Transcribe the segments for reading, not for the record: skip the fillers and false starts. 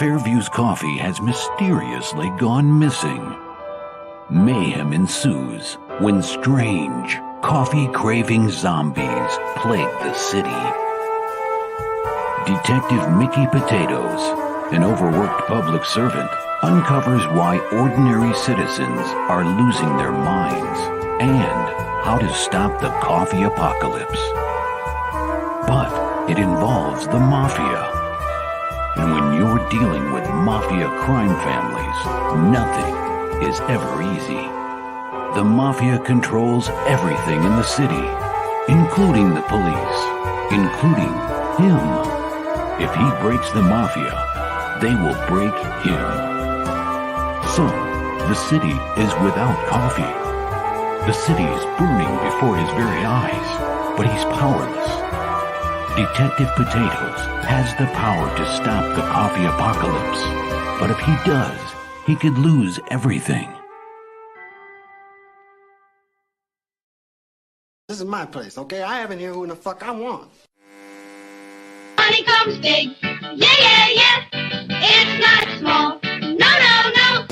Fairview's coffee has mysteriously gone missing. Mayhem ensues when strange, coffee-craving zombies plague the city. Detective Mickey Potatoes, an overworked public servant, uncovers why ordinary citizens are losing their minds and how to stop the coffee apocalypse. But it involves the mafia. And when you're dealing with mafia crime families, nothing is ever easy. The mafia controls everything in the city, including the police, including him. If he breaks the mafia, they will break him. So, the city is without coffee. The city is burning before his very eyes, but he's powerless. Detective Potatoes has the power to stop the coffee apocalypse, but if he does, he could lose everything. This is my place, okay? I have in here who the fuck I want. Honeycomb steak, yeah. It's not small, no.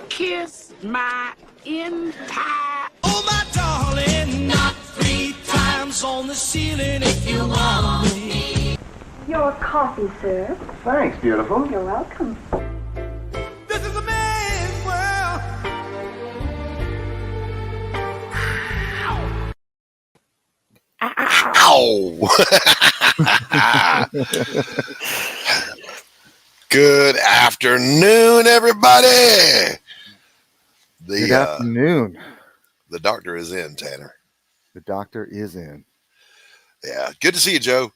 Kiss my entire... Oh, my darling, not 3 times on the ceiling if you want me. Your coffee, sir. Thanks, beautiful. You're welcome. This is a man's world. Ow! Good afternoon, everybody. Good afternoon. The doctor is in, Tanner. The doctor is in. Yeah, good to see you, Joe.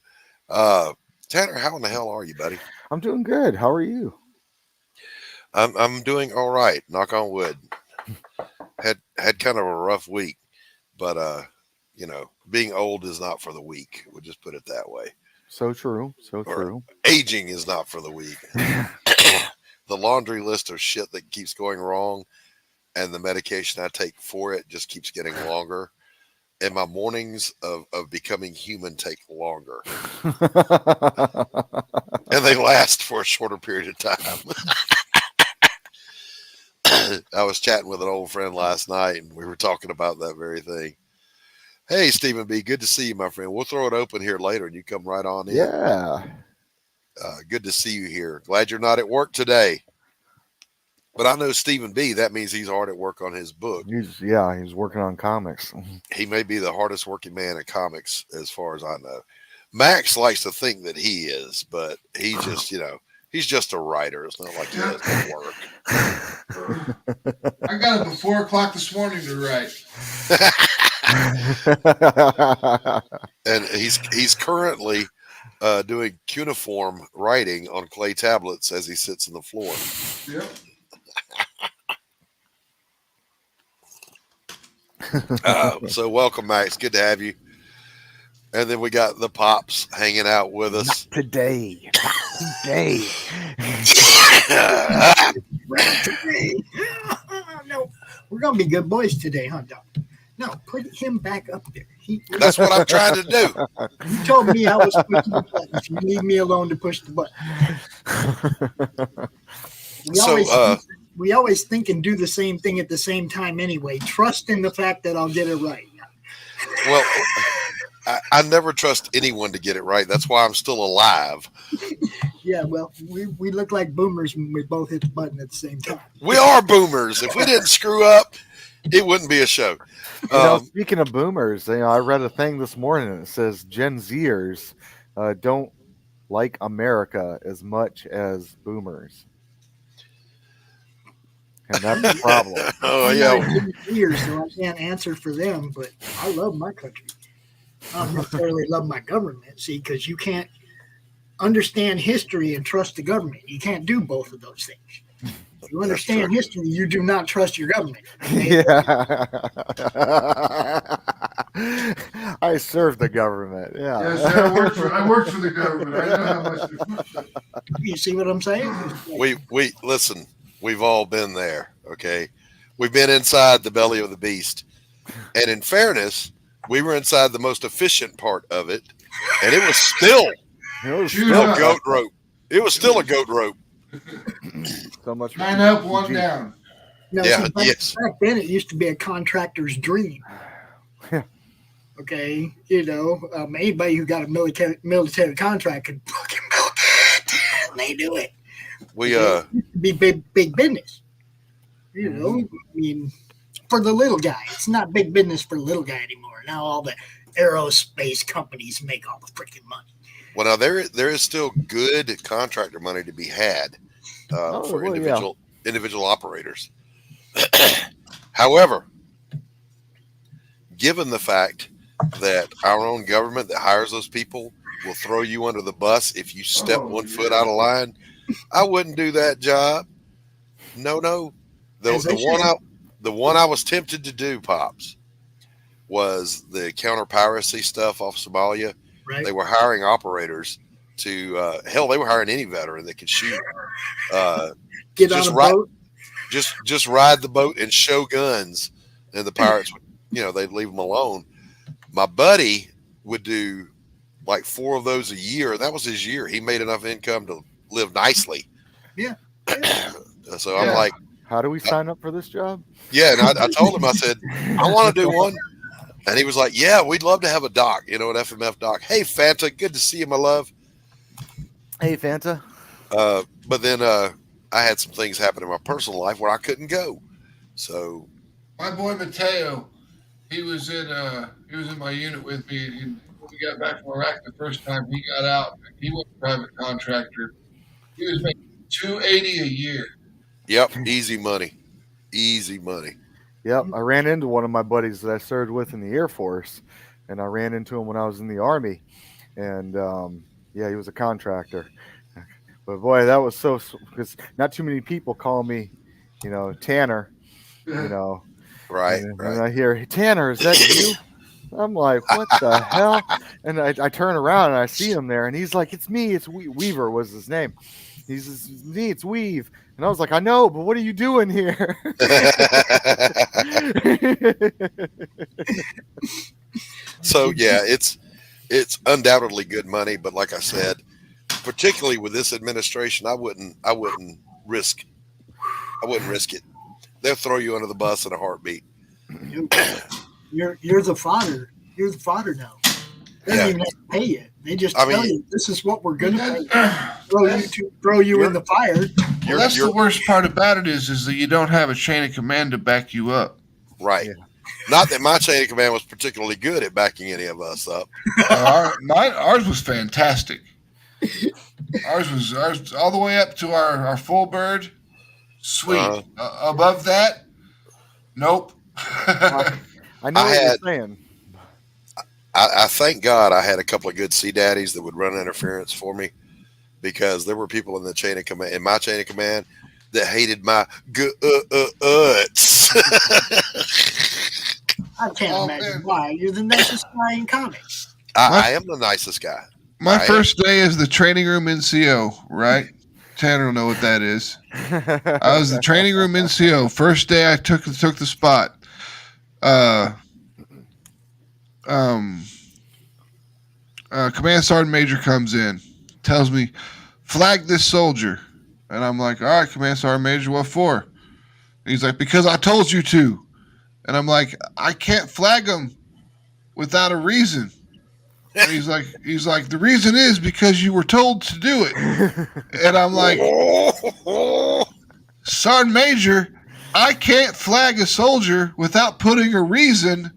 Tanner, how in the hell are you, buddy? I'm doing good. How are you? I'm doing all right. Knock on wood. Had kind of a rough week, but you know, being old is not for the weak. We'll just put it that way. So true. So true. Aging is not for the weak. The laundry list of shit that keeps going wrong, and the medication I take for it just keeps getting longer. And my mornings of becoming human take longer. And they last for a shorter period of time. I was chatting with an old friend last night, and we were talking about that very thing. Hey, Stephen B., good to see you, my friend. We'll throw it open here later, and you come right on in. Yeah. Good to see you here. Glad you're not at work today. But I know Stephen B., that means he's hard at work on his book. He's working on comics. He may be the hardest working man in comics as far as I know. Max likes to think that he is, but he just, he's just a writer. It's not like he doesn't work. I got up at 4 o'clock this morning to write. And he's currently doing cuneiform writing on clay tablets as he sits on the floor. Yep. So welcome, Max. Good to have you. And then we got the Pops hanging out with us. Not today. Today. No, we're going to be good boys today, huh, Doc? No, put him back up there. That's what I'm trying to do. You told me I was pushing the buttons. You leave me alone to push the button. We always think and do the same thing at the same time anyway. Trust in the fact that I'll get it right. Well, I never trust anyone to get it right. That's why I'm still alive. Yeah, well, we look like boomers when we both hit the button at the same time. We are boomers. If we didn't screw up, it wouldn't be a show. Speaking of boomers, I read a thing this morning that says Gen Zers don't like America as much as boomers. And that's the problem. Oh, yeah. Years, so I can't answer for them, but I love my country. I don't necessarily love my government, see, because you can't understand history and trust the government. You can't do both of those things. If you understand history, you do not trust your government. Okay? Yeah. I serve the government. Yeah. Yes, I work for the government. I know how much it You see what I'm saying? We listen. We've all been there. Okay, we've been inside the belly of the beast, and in fairness, we were inside the most efficient part of it, and it was still goat rope. It was still a goat rope. So much. 9 up, 1 down. No, Yeah, see, back then it used to be a contractor's dream. Okay, anybody who got a military contract could fucking build it, and they do it. We It used to be big business. I mean, for the little guy, it's not big business for the little guy anymore. Now all the aerospace companies make all the freaking money. Well, now there is still good contractor money to be had for individual operators. However, given the fact that our own government that hires those people will throw you under the bus if you step one foot out of line, I wouldn't do that job. No. The one I was tempted to do, Pops, was the counter-piracy stuff off Somalia. Right. They were hiring operators to they were hiring any veteran that could shoot. Get on a boat. Just ride the boat and show guns, and the pirates would, they'd leave them alone. My buddy would do like 4 of those a year. That was his year. He made enough income to live nicely. Yeah. So I'm like, how do we sign up for this job? Yeah, and I told him, I said, I want to do one. And he was like, yeah, we'd love to have a doc, an FMF doc. Hey, Fanta, good to see you, my love. Hey, Fanta. But then I had some things happen in my personal life where I couldn't go. So my boy Mateo, he was in my unit with me. And when we got back from Iraq the first time, he got out. He was a private contractor. He was making $280 a year. Yep, easy money. Yep, I ran into one of my buddies that I served with in the Air Force, and I ran into him when I was in the Army, and he was a contractor. But boy, that was because not too many people call me, Tanner, Right. And I hear, hey, Tanner, is that you? I'm like, what the hell? And I turn around and I see him there, and he's like, it's me. It's Weaver was his name. He says, it's me, it's Weave. And I was like, I know, but what are you doing here? So yeah, it's undoubtedly good money, but like I said, particularly with this administration, I wouldn't risk it. They'll throw you under the bus in a heartbeat. You're the fodder. You're the fodder now. They don't even have to pay you. They just tell you this is what we're going to pay. Throw you in the fire. Well, that's the worst part about it is that you don't have a chain of command to back you up. Right. Yeah. Not that my chain of command was particularly good at backing any of us up. Ours was fantastic. Ours was all the way up to our full bird. Sweet. Above that, nope. I know what you're saying. I thank God I had a couple of good sea daddies that would run interference for me, because there were people in the chain of command, in my chain of command, that hated my guts. I can't imagine why. You're the nicest guy in comics. I am the nicest guy. My first day as the training room NCO, right? Tanner will know what that is. I was the training room NCO. First day I took the spot. Command Sergeant Major comes in, tells me, flag this soldier. And I'm like, all right, Command Sergeant Major, what for? And he's like, because I told you to. And I'm like, I can't flag them without a reason. And he's like, the reason is because you were told to do it. And I'm like, Sergeant Major, I can't flag a soldier without putting a reason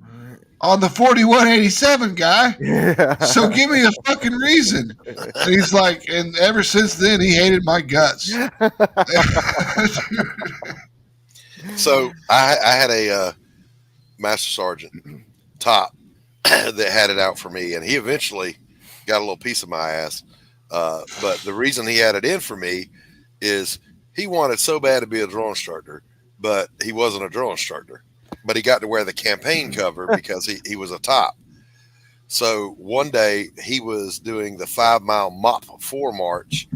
on the 4187 guy. Yeah. So give me a fucking reason. And he's like, and ever since then, he hated my guts. So I had a Master Sergeant top that had it out for me, and he eventually got a little piece of my ass. But the reason he had it in for me is he wanted so bad to be a drill instructor, but he wasn't a drill instructor. But he got to wear the campaign cover because he was a top. So one day he was doing the 5 mile Mop 4 march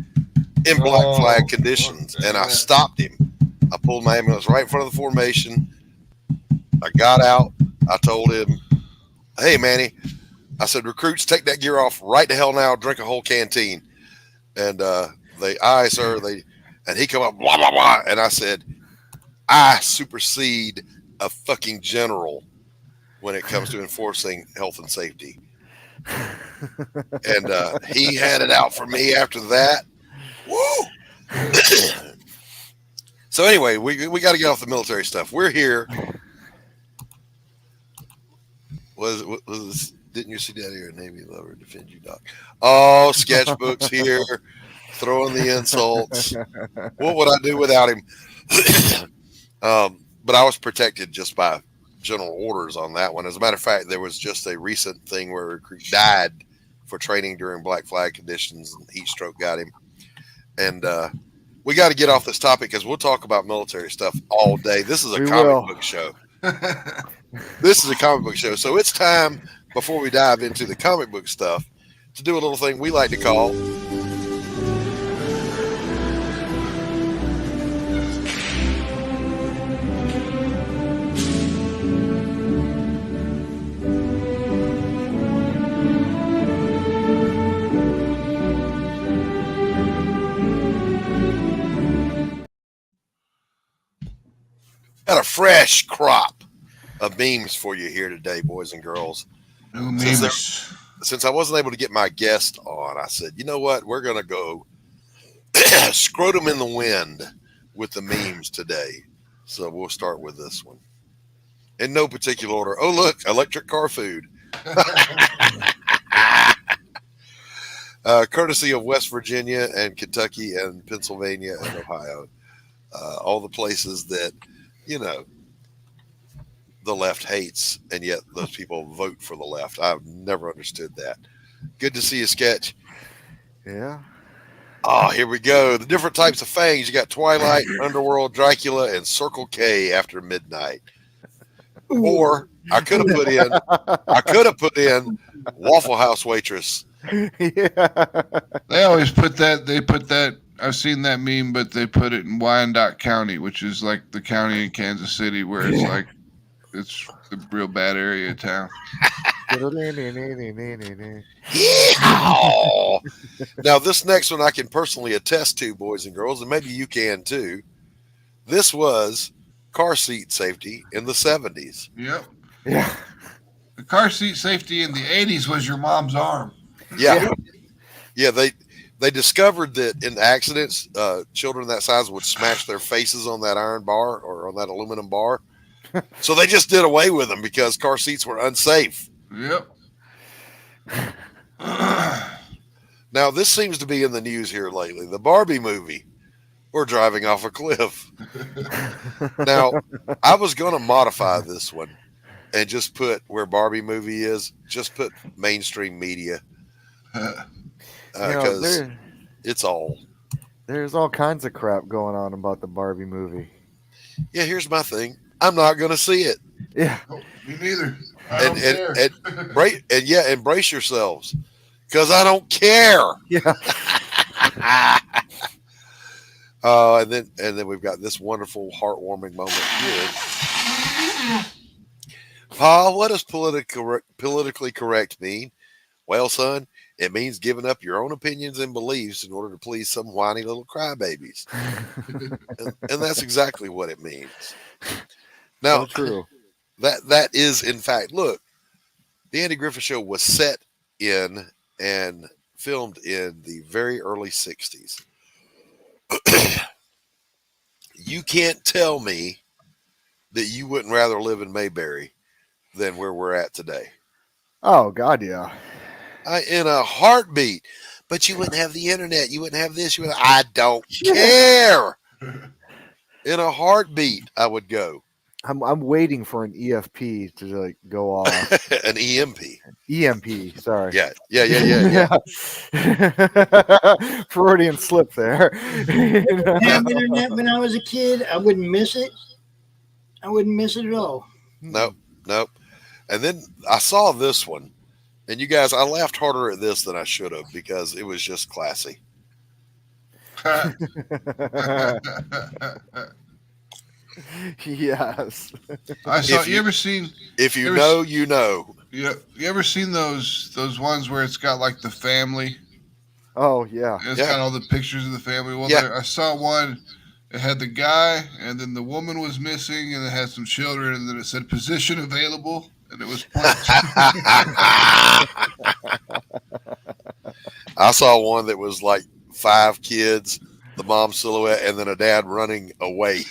in black flag conditions, and I stopped him. I pulled my ambulance right in front of the formation. I got out. I told him, hey, Manny, I said, recruits, take that gear off right the hell now, drink a whole canteen. And aye, sir. And he come up, blah, blah, blah. And I said, I supersede a fucking general when it comes to enforcing health and safety. And he had it out for me after that. Woo! So anyway, we got to get off the military stuff. We're here. Didn't you see Daddy or a Navy lover defend you, Doc? Oh, sketchbooks here, throwing the insults. What would I do without him? But I was protected just by general orders on that one. As a matter of fact, there was just a recent thing where a recruit died for training during black flag conditions, and heat stroke got him. And we got to get off this topic because we'll talk about military stuff all day. This is a comic book show. This is a comic book show. So it's time, before we dive into the comic book stuff, to do a little thing we like to call got a fresh crop of memes for you here today, boys and girls. Since I wasn't able to get my guest on, I said, you know what? We're going to go scrotum in the wind with the memes today. So we'll start with this one. In no particular order. Oh, look, electric car food. Courtesy of West Virginia and Kentucky and Pennsylvania and Ohio. All the places that, you know, the left hates, and yet those people vote for the left. I've never understood that. Good to see you, Sketch. Yeah. Oh, here we go. The different types of fangs. You got Twilight, Underworld, Dracula, and Circle K after midnight. Or I could have put in Waffle House waitress. Yeah. They always put that. They put that. I've seen that meme, but they put it in Wyandotte County, which is like the county in Kansas City where it's like it's the real bad area of town. Now, this next one I can personally attest to, boys and girls, and maybe you can too. This was car seat safety in the 70s. Yep. Yeah. The car seat safety in the 80s was your mom's arm. Yeah. Yeah, they discovered that in accidents, children that size would smash their faces on that iron bar or on that aluminum bar. So they just did away with them because car seats were unsafe. Yep. Now, this seems to be in the news here lately. The Barbie movie. We're driving off a cliff. Now, I was going to modify this one and just put where Barbie movie is, just put mainstream media. Because it's all. There's all kinds of crap going on about the Barbie movie. Yeah, here's my thing. I'm not going to see it. Yeah. Oh, me neither. And brace yourselves, because I don't care. Yeah. And then we've got this wonderful heartwarming moment here. Pa, what does politically correct mean? Well, son, It means giving up your own opinions and beliefs in order to please some whiny little crybabies. and that's exactly what it means. Now, So true. That is, in fact, look, the Andy Griffith Show was set in and filmed in the very early 60s. You can't tell me that you wouldn't rather live in Mayberry than where we're at today. Oh God, yeah. In a heartbeat. But you wouldn't have the internet. You wouldn't have this. I don't care. In a heartbeat, I would go. I'm waiting for an EFP to like go off. An EMP. EMP. Sorry. Yeah. Freudian slip there. Have internet when I was a kid, I wouldn't miss it. I wouldn't miss it at all. Nope. And then I saw this one. And you guys, I laughed harder at this than I should have because it was just classy. Yes. I saw. You ever seen? If you know, you know. You ever seen those ones where it's got like the family? Oh yeah. It's got all the pictures of the family. Well, Yeah. I saw one. It had the guy, and then the woman was missing, and it had some children, and then it said position available, and it was blank. I saw one that was like 5 kids, the mom silhouette, and then a dad running away.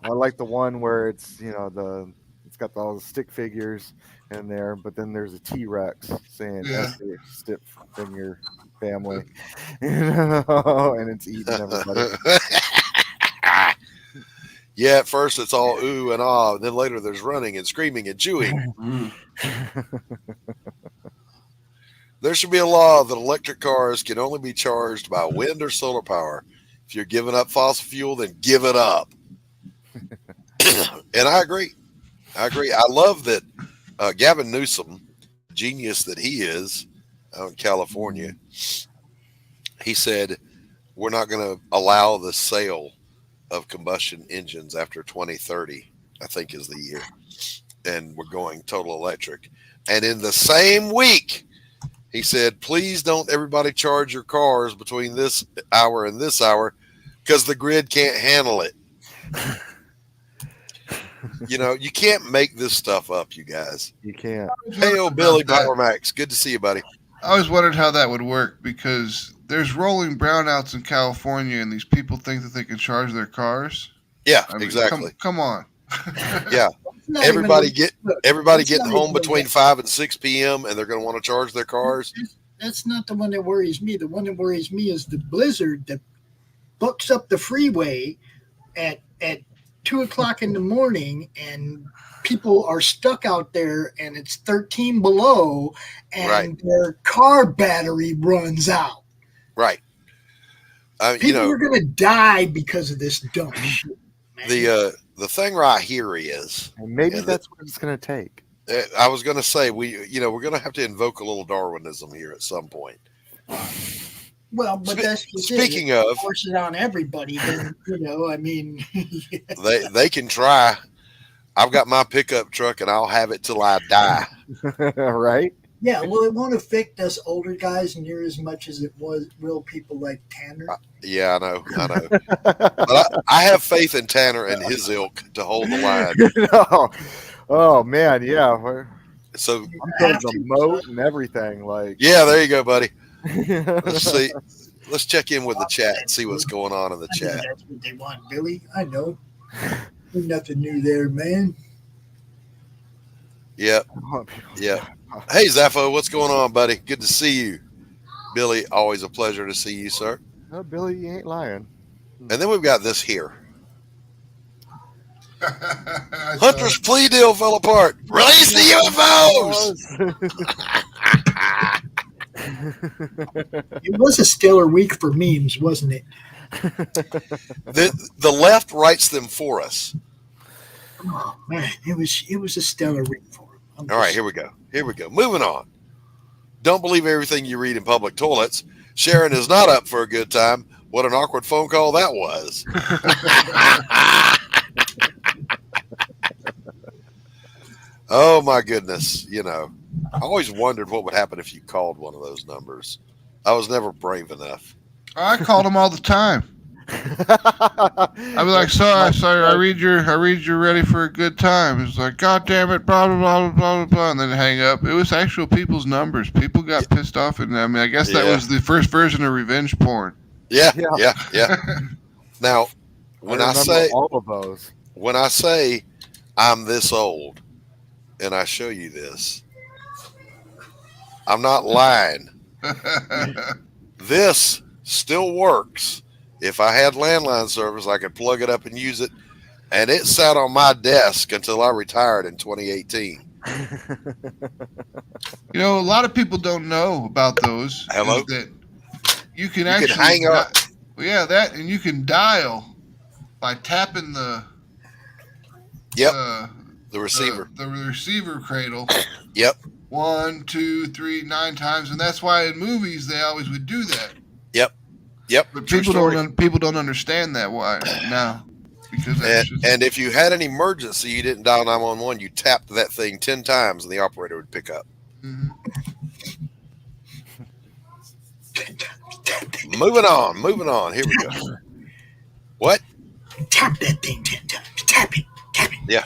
I like the one where it's it's got all the stick figures in there, but then there's a T-Rex saying stick finger family, and it's eating everybody. Yeah, at first it's all ooh and ah, and then later there's running and screaming and chewing. There should be a law that electric cars can only be charged by wind or solar power. If you're giving up fossil fuel, then give it up. And I agree. I love that Gavin Newsom, genius that he is out in California, he said, we're not going to allow the sale of combustion engines after 2030, I think is the year. And we're going total electric. And in the same week, he said, please don't everybody charge your cars between this hour and this hour because the grid can't handle it. You can't make this stuff up, you guys. You can't. Hey, Billy Power Max. Good to see you, buddy. I always wondered how that would work because there's rolling brownouts in California, and these people think that they can charge their cars. Yeah, I mean, exactly. Come on. Yeah. Everybody getting home between 5 and 6 p.m. and they're going to want to charge their cars. That's not the one that worries me. The one that worries me is the blizzard that books up the freeway at 2:00 in the morning, and people are stuck out there, and it's 13 below, and their car battery runs out. Right. People are going to die because of this dumb shit. Man. The thing right here is, and maybe that's what it's going to take. I was going to say we're going to have to invoke a little Darwinism here at some point. Well, but that's just speaking of force it on everybody. Then I mean, they can try. I've got my pickup truck, and I'll have it till I die. Right? Yeah. Well, it won't affect us older guys near as much as it was real people like Tanner. Yeah, I know. But I have faith in Tanner and his ilk to hold the line. Oh man, yeah. So I'm building the moat and everything. Like, yeah, there you go, buddy. Let's see. Let's check in with the chat and see what's going on in the chat. That's what they want, Billy. I know. There's nothing new there, man. Yep. Hey, Zaffo, what's going on, buddy? Good to see you. Billy, always a pleasure to see you, sir. No, Billy, you ain't lying. And then we've got this here. Hunter's plea deal fell apart. Release the UFOs! It was a stellar week for memes, wasn't it? The left writes them for us. Oh man, it was a stellar week for them. All right, here we go. Moving on. Don't believe everything you read in public toilets. Sharon is not up for a good time. What an awkward phone call that was. Oh my goodness. I always wondered what would happen if you called one of those numbers. I was never brave enough. I called them all the time. I'd be like, sorry, I read you're ready for a good time. It's like, God damn it, blah, blah, blah, blah, blah, blah, and then hang up. It was actual people's numbers. People got pissed off, and I mean, I guess that was the first version of revenge porn. Yeah. Now, when I say all of those, when I say I'm this old, and I show you this, I'm not lying. This still works. If I had landline service, I could plug it up and use it. And it sat on my desk until I retired in 2018. You know, a lot of people don't know about those. Hello? Is that you can actually hang up. Yeah, that, and you can dial by tapping the receiver. The receiver cradle. Yep. 1, 2, 3, 9 times, and that's why in movies they always would do that. Yep. But people don't understand that why now, because and if you had an emergency, you didn't dial 911. You tapped that thing 10 times, and the operator would pick up. Mm-hmm. Moving on. Here we go. What? Tap that thing 10 times. Tap it. Yeah.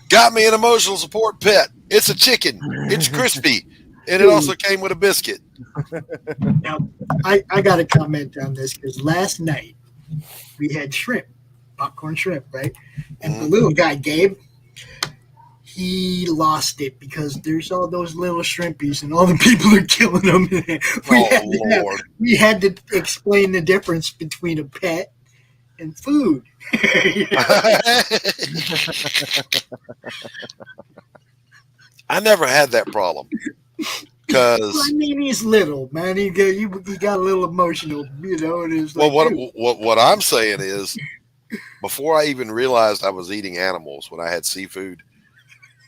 Got me an emotional support pet. It's a chicken. It's crispy. And it also came with a biscuit. Now, I got to comment on this because last night we had shrimp, popcorn shrimp, right? And the little guy, Gabe, he lost it because there's all those little shrimpies and all the people are killing them. We had to explain the difference between a pet and food. I never had that problem. Because I mean, he's little, man. He got a little emotional, you know. And it's like, what I'm saying is, before I even realized I was eating animals when I had seafood,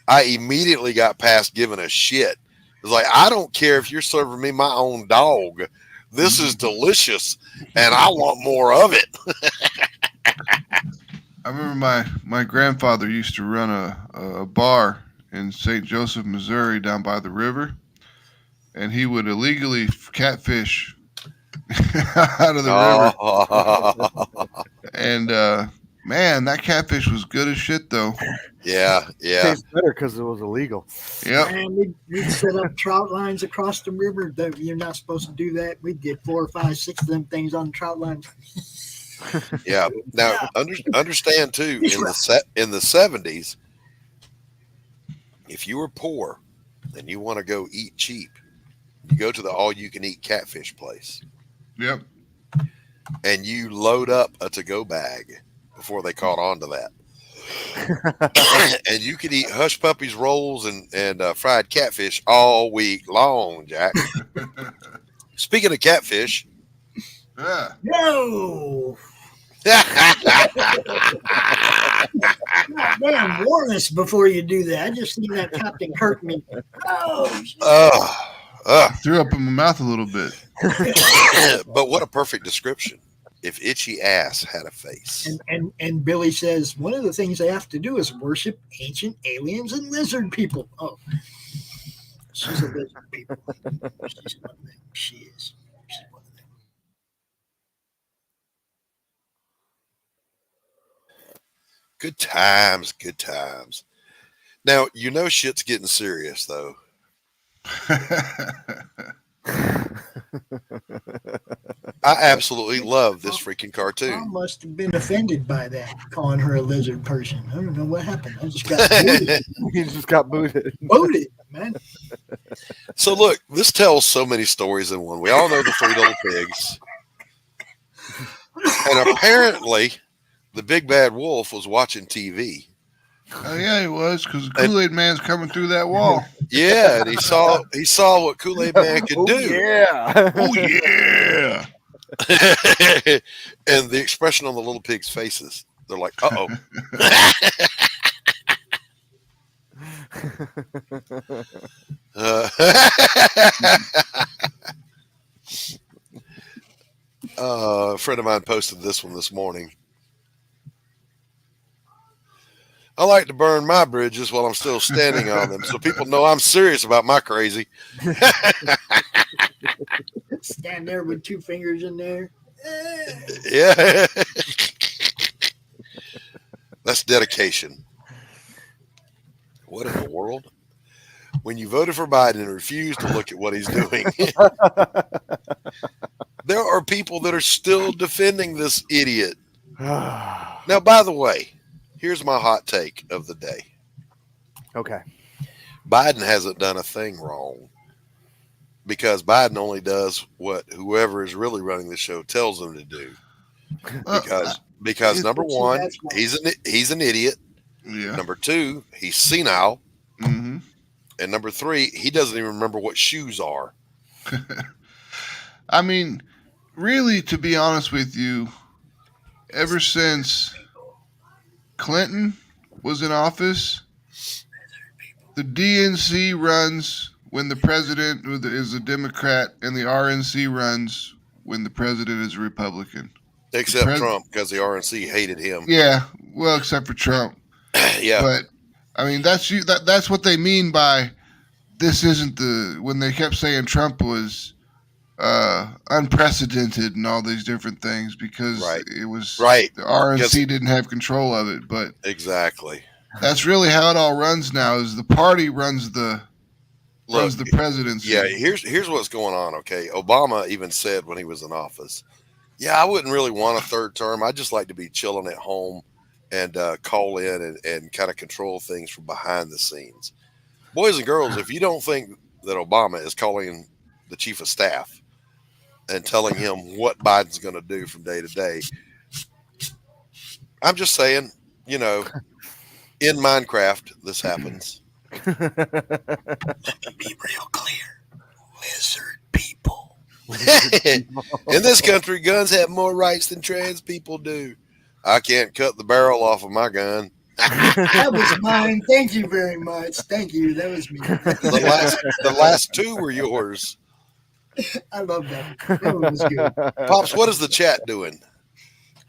I immediately got past giving a shit. It's like, I don't care if you're serving me my own dog. This is delicious, and I want more of it. I remember my grandfather used to run a bar in St. Joseph, Missouri, down by the river. And he would illegally catfish out of the river. And man, that catfish was good as shit, though. Yeah. It tastes better because it was illegal. Yep. And we'd set up trout lines across the river. You're not supposed to do that. We did 4 or 5, 6 of them things on the trout lines. Yeah. Now, understand too, in the 70s, if you were poor and you want to go eat cheap, you go to the all-you-can-eat catfish place. Yep. And you load up a to-go bag before they caught on to that. And you could eat Hush Puppies rolls and fried catfish all week long, Jack. Speaking of catfish. Yeah. No. Man, warn us before you do that. I just seen that Captain Kirk me. Threw up in my mouth a little bit. But what a perfect description. If itchy ass had a face. And Billy says one of the things they have to do is worship ancient aliens and lizard people. Oh, she's a lizard people. She's one of them. She is. She's one of them. Good times, good times. Now, you know shit's getting serious, though. I absolutely love this freaking cartoon. I must have been offended by that, calling her a lizard person. I don't know what happened. I just got booted. You just got booted. Booted, man. So look, this tells so many stories in one. We all know the 3 Little Pigs. And apparently, the big bad wolf was watching TV. Oh yeah, he was, because the Kool-Aid Man's coming through that wall. Yeah, and he saw what Kool-Aid Man could do. Yeah. Oh yeah. And the expression on the little pigs' faces, they're like, uh-oh. A friend of mine posted this one this morning. I like to burn my bridges while I'm still standing on them, so people know I'm serious about my crazy. Stand there with 2 fingers in there. Yeah. That's dedication. What in the world? When you voted for Biden and refused to look at what he's doing, there are people that are still defending this idiot. Now, by the way, here's my hot take of the day. Okay. Biden hasn't done a thing wrong because Biden only does what whoever is really running the show tells him to do. Because number one, he's an idiot. Yeah. Number 2, he's senile. Mm-hmm. And number 3, he doesn't even remember what shoes are. I mean, really, to be honest with you, ever since Clinton was in office, the DNC runs when the president is a Democrat, and the RNC runs when the president is a Republican. Except Trump, because the RNC hated him. Yeah, well, except for Trump. Yeah. But, I mean, that's what they mean by this isn't when they kept saying Trump was unprecedented and all these different things, because it was the RNC didn't have control of it. But exactly, that's really how it all runs now. Is the party runs the presidency? Yeah, here's what's going on. Okay, Obama even said when he was in office, "Yeah, I wouldn't really want a 3rd term. I just like to be chilling at home and call in and kind of control things from behind the scenes." Boys and girls, if you don't think that Obama is calling the chief of staff and telling him what Biden's going to do from day to day, I'm just saying, in Minecraft, this happens. Let me be real clear. Lizard people. In this country, guns have more rights than trans people do. I can't cut the barrel off of my gun. That was mine. Thank you very much. Thank you. That was me. The last 2 were yours. I love that. That one was good. Pops, what is the chat doing?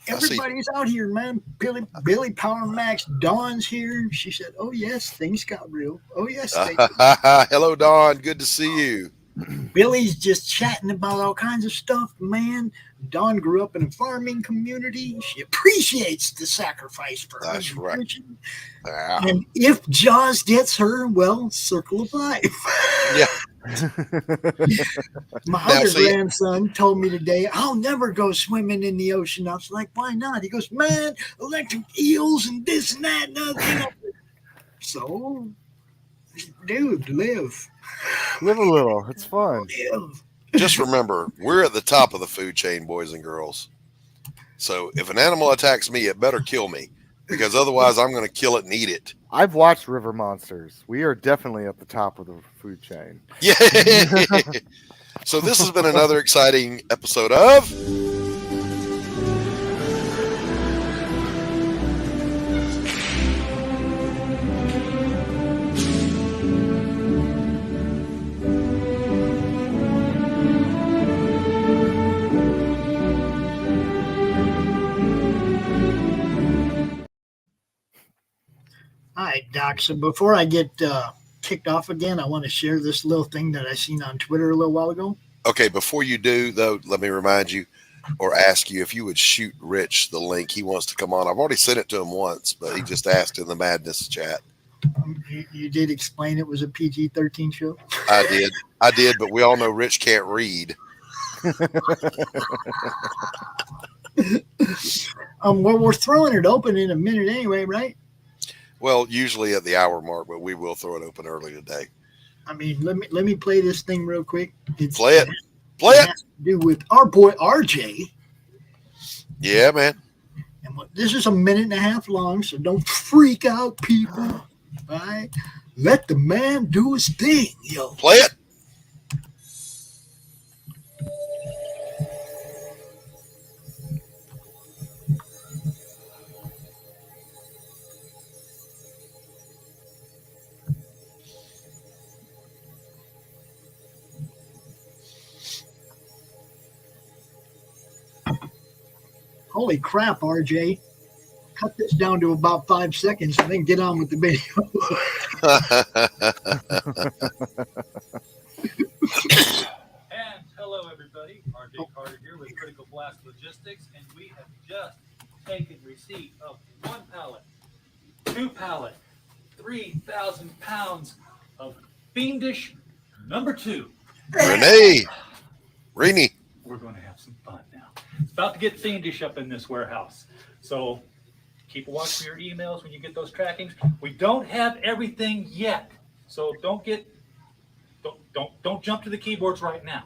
Everybody's out here, man. Billy Power Max, Dawn's here. She said, "Oh yes, things got real. Oh yes." Hello, Dawn. Good to see you. Billy's just chatting about all kinds of stuff, man. Dawn grew up in a farming community. She appreciates the sacrifice for her. That's right. Yeah. And if Jaws gets her, well, circle of life. Yeah. My other grandson told me today, "I'll never go swimming in the ocean." I was like, "Why not?" He goes, "Man, electric eels and this and that and other." So, dude, live. Live a little. It's fun. Just remember, we're at the top of the food chain, boys and girls. So if an animal attacks me, it better kill me, because otherwise I'm going to kill it and eat it. I've watched River Monsters. We are definitely at the top of the food chain. Yeah. So this has been another exciting episode of All right, Doc. So before I get kicked off again, I want to share this little thing that I seen on Twitter a little while ago. Okay, before you do, though, let me remind you or ask you if you would shoot Rich the link. He wants to come on. I've already sent it to him once, but he just asked in the Madness chat. You did explain it was a PG-13 show? I did, but we all know Rich can't read. Well, we're throwing it open in a minute anyway, right? Well, usually at the hour mark, but we will throw it open early today. I mean, let me play this thing real quick. Play it. It has to do with our boy RJ. Yeah, man. And this is a minute and a half long, so don't freak out, people. All right? Let the man do his thing, yo. Play it. Holy crap, RJ. cut this down to about 5 seconds and then get on with the video. And hello, everybody. RJ Carter here with Critical Blast Logistics, and we have just taken receipt of 1 pallet, 2 pallet, 3,000 pounds of fiendish number 2. Renee. We're going to have some fun now. It's about to get fiendish up in this warehouse. So keep a watch for your emails when you get those trackings. We don't have everything yet. So don't jump to the keyboards right now.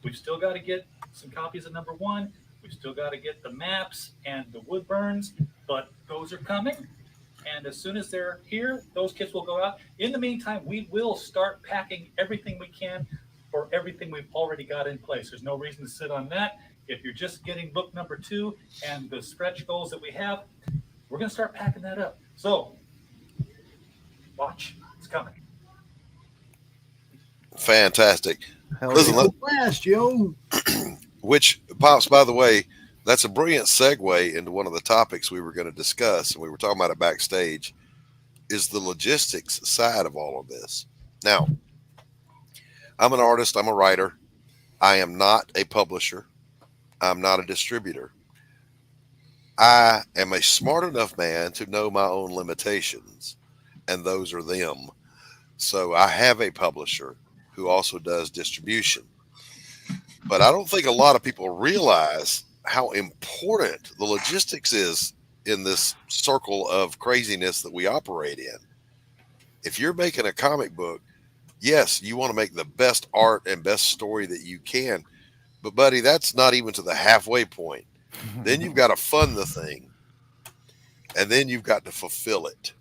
We've still got to get some copies of number 1. We've still got to get the maps and the wood burns, but those are coming. And as soon as they're here, those kits will go out. In the meantime, we will start packing everything we can for everything we've already got in place. There's no reason to sit on that. If you're just getting book number 2 and the stretch goals that we have, we're going to start packing that up. So watch, it's coming. Fantastic. Listen, Blast, yo. which, Pops, by the way, that's a brilliant segue into one of the topics we were going to discuss, and we were talking about it backstage, is the logistics side of all of this. Now, I'm an artist. I'm a writer. I am not a publisher. I'm not a distributor. I am a smart enough man to know my own limitations, and those are them. So I have a publisher who also does distribution. But I don't think a lot of people realize how important the logistics is in this circle of craziness that we operate in. If you're making a comic book, yes, you want to make the best art and best story that you can. But, buddy, that's not even to the halfway point. Then you've got to fund the thing. And then you've got to fulfill it.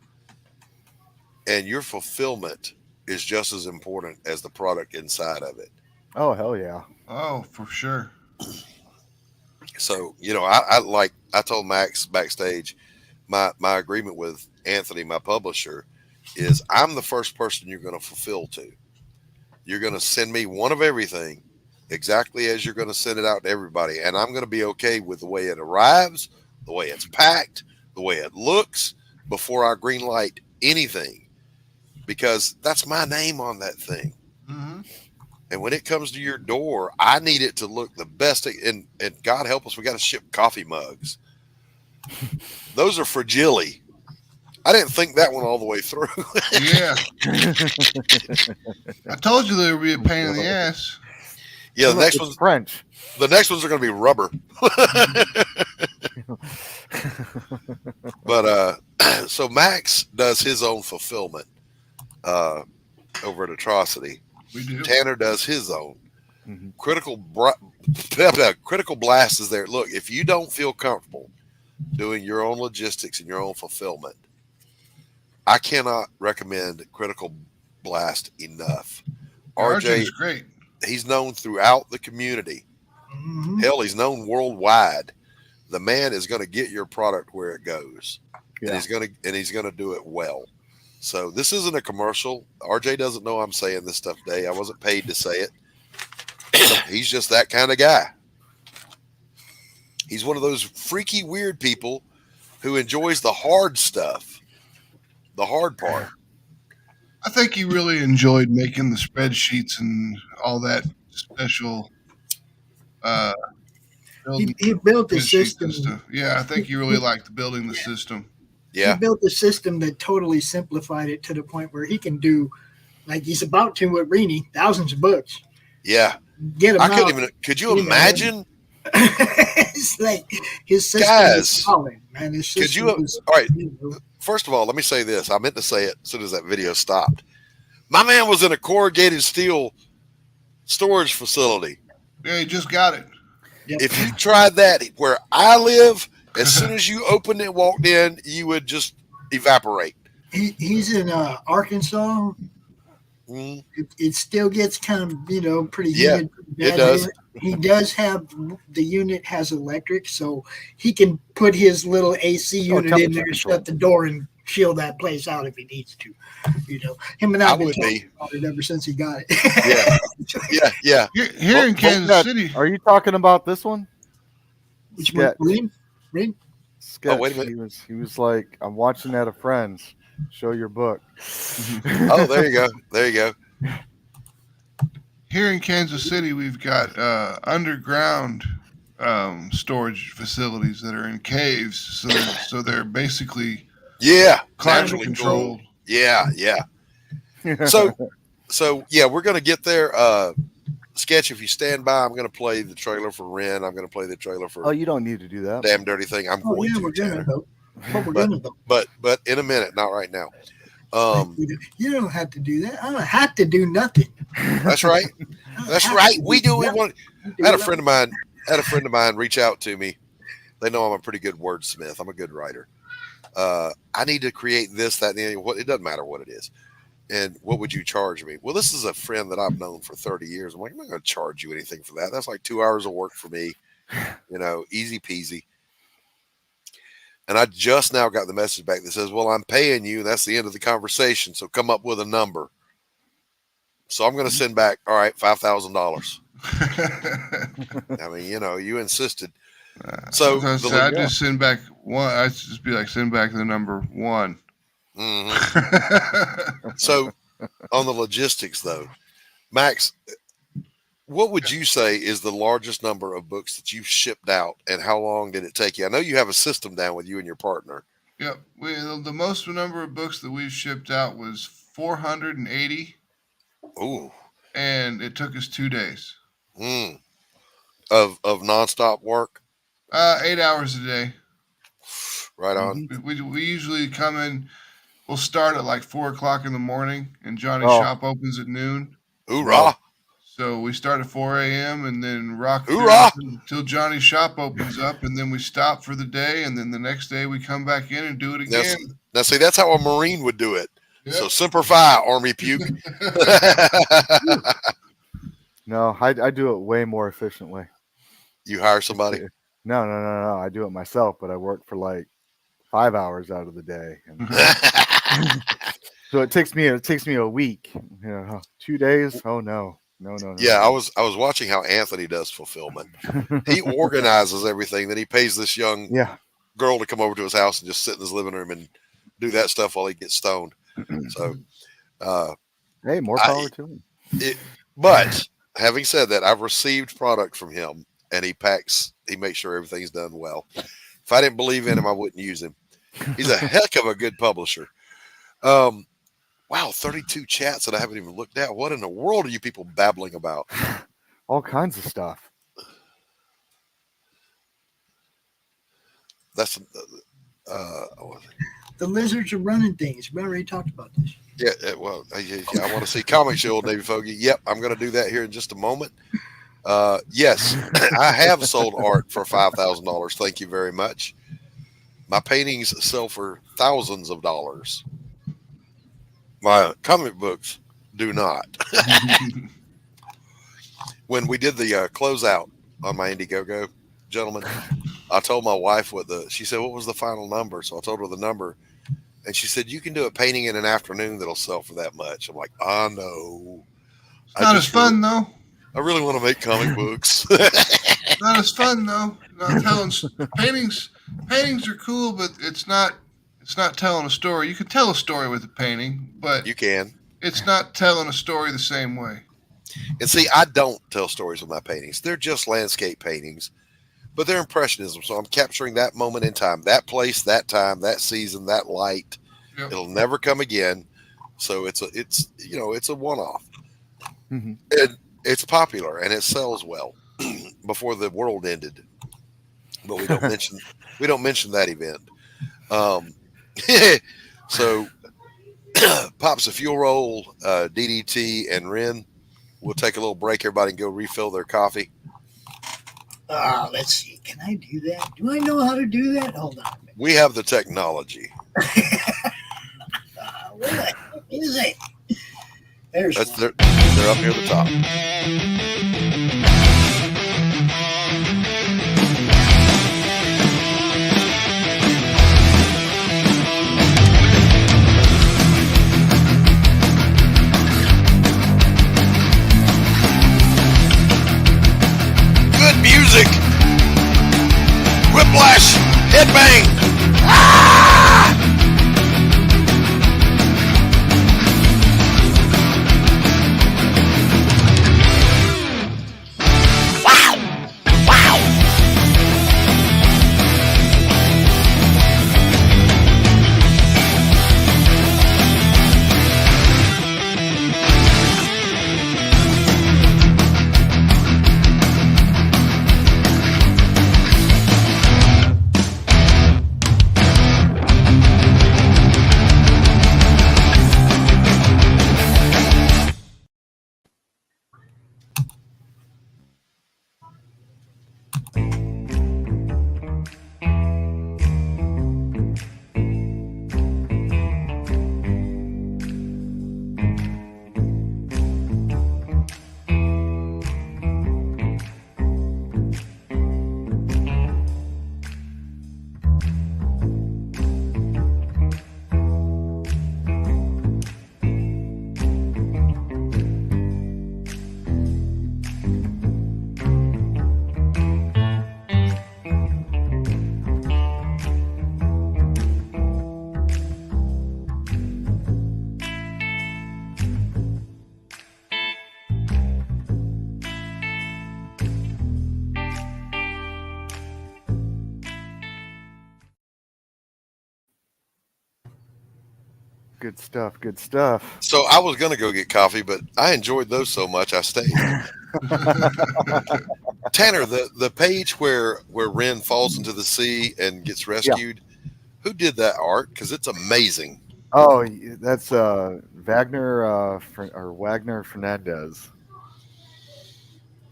And your fulfillment is just as important as the product inside of it. Oh, hell yeah. Oh, for sure. So, you know, I told Max backstage, my agreement with Anthony, my publisher, is I'm the first person you're going to fulfill to. You're going to send me one of everything exactly as you're going to send it out to everybody. And I'm going to be okay with the way it arrives, the way it's packed, the way it looks before I green light anything, because that's my name on that thing. Mm-hmm. And when it comes to your door, I need it to look the best. And God help us, we got to ship coffee mugs. Those are fragile. I didn't think that one all the way through. Yeah. I told you there would be a pain in the ass. Yeah, the next one's French. The next ones are going to be rubber. But so Max does his own fulfillment over at Atrocity. We do. Tanner does his own. Mm-hmm. Critical Blast is there. Look, if you don't feel comfortable doing your own logistics and your own fulfillment, I cannot recommend Critical Blast enough. RJ is great. He's known throughout the community. Mm-hmm. Hell, he's known worldwide. The man is going to get your product where it goes, Yeah. and he's going to do it well. So this isn't a commercial. RJ doesn't know I'm saying this stuff today. I wasn't paid to say it. He's just that kind of guy. He's one of those freaky, weird people who enjoys the hard stuff, the hard part. I think he really enjoyed making the spreadsheets and all that special. He built a spreadsheets system. and stuff. Yeah, I think he really liked building the system. Yeah. He built a system that totally simplified it to the point where he can do, like he's about to with Rini, thousands of books. Yeah. Get him I out. couldn't even. Could you imagine? It's like his system Guys, is solid, man. His Could system you? is, All right. you know, First of all, let me say this. I meant to say it as soon as that video stopped. My man was in a corrugated steel storage facility. Yeah, he just got it. yep. If you tried that where I live, as soon as you opened it, walked in, you would just evaporate. He's in Arkansas. Mm. It still gets kind of, you know, pretty Yeah, humid. it does. Here. He does have, the unit has electric, so he can put his little AC unit in there, shut the door, and chill that place out if he needs to. You know, him and I have been talking about it ever since he got it. Yeah. Here in Kansas City. Are you talking about this one? Which one? Ring? sketch. wait a minute. He was like, I'm watching at a friend's. Show your book. Oh, there you go. There you go. Here in Kansas City, we've got underground storage facilities that are in caves, so they're basically climate naturally controlled. cool. Yeah. So yeah, we're gonna get there. Sketch, if you stand by, I'm gonna play the trailer for Ren. I'm gonna play the trailer for. Oh, you don't need to do that. Damn Dirty Thing. I'm going to. We're gonna vote. But in a minute, not right now. You don't have to do that. I don't have to do nothing. That's right. That's right. We do. We want. I had a friend of mine reach out to me. They know I'm a pretty good wordsmith. I'm a good writer. I need to create this, that, and the other. What, it doesn't matter what it is. And what would you charge me? Well, this is a friend that I've known for 30 years. I'm like, I'm not going to charge you anything for that. That's like 2 hours of work for me. Easy peasy. And I just now got the message back that says, well, I'm paying you. And that's the end of the conversation. So come up with a number. So I'm going to send back, all right, $5,000. I mean, you insisted. So I just send back one. I just be like, send back the number 1. Mm-hmm. So on the logistics, though, Max, what would you say is the largest number of books that you've shipped out, and how long did it take you? I know you have a system down with you and your partner. Yep. The most number of books that we've shipped out was 480. Ooh. And it took us 2 days. Of nonstop work? 8 hours a day. Right on. We usually come in, we'll start at like 4 o'clock in the morning, and Johnny's shop opens at noon. Hoorah. So we start at 4 a.m. and then rock until Johnny's shop opens up, and then we stop for the day, and then the next day we come back in and do it again. Now see, that's how a Marine would do it. Yep. So Semper Fi, Army puke. No, I do it way more efficiently. You hire somebody? No. I do it myself, but I work for like 5 hours out of the day. So it takes me a week. 2 days? Oh no. Yeah, I was watching how Anthony does fulfillment. He organizes everything. Then he pays this young girl to come over to his house and just sit in his living room and do that stuff while he gets stoned. So, hey, more power to him. But having said that, I've received product from him, and he makes sure everything's done well. If I didn't believe in him, I wouldn't use him. He's a heck of a good publisher. Wow, 32 chats that I haven't even looked at. What in the world are you people babbling about? All kinds of stuff. That's the lizards are running things. We already talked about this. Yeah, well, I want to see comics, you old Navy fogey. Yep, I'm going to do that here in just a moment. Yes, I have sold art for $5,000. Thank you very much. My paintings sell for thousands of dollars. My comic books do not. When we did the closeout on my Indiegogo, gentlemen, I told my wife she said, what was the final number? So I told her the number, and she said, you can do a painting in an afternoon that'll sell for that much. I'm like, I know. It's not as fun, though. I really want to make comic books. Not as fun, though. Not telling paintings are cool, but it's not telling a story. You can tell a story with a painting, but you can. It's not telling a story the same way. And see, I don't tell stories with my paintings. They're just landscape paintings, but they're impressionism. So I'm capturing that moment in time, that place, that time, that season, that light. Yep. It'll never come again. So it's a one-off. Mm-hmm. And it's popular and it sells well before the world ended. But we don't mention that event. So Pops, if you'll roll DDT and Ren, we'll take a little break. Everybody can go refill their coffee. Let's see. Can I do that? Do I know how to do that? Hold on. We have the technology. What the heck is it? They're up near the top. Good music. Whiplash. Headbang! Good stuff. Good stuff. So I was gonna go get coffee, but I enjoyed those so much I stayed. Tanner, the page where Ren falls into the sea and gets rescued, who did that art? Because it's amazing. Oh, that's Wagner or Wagner Fernandez.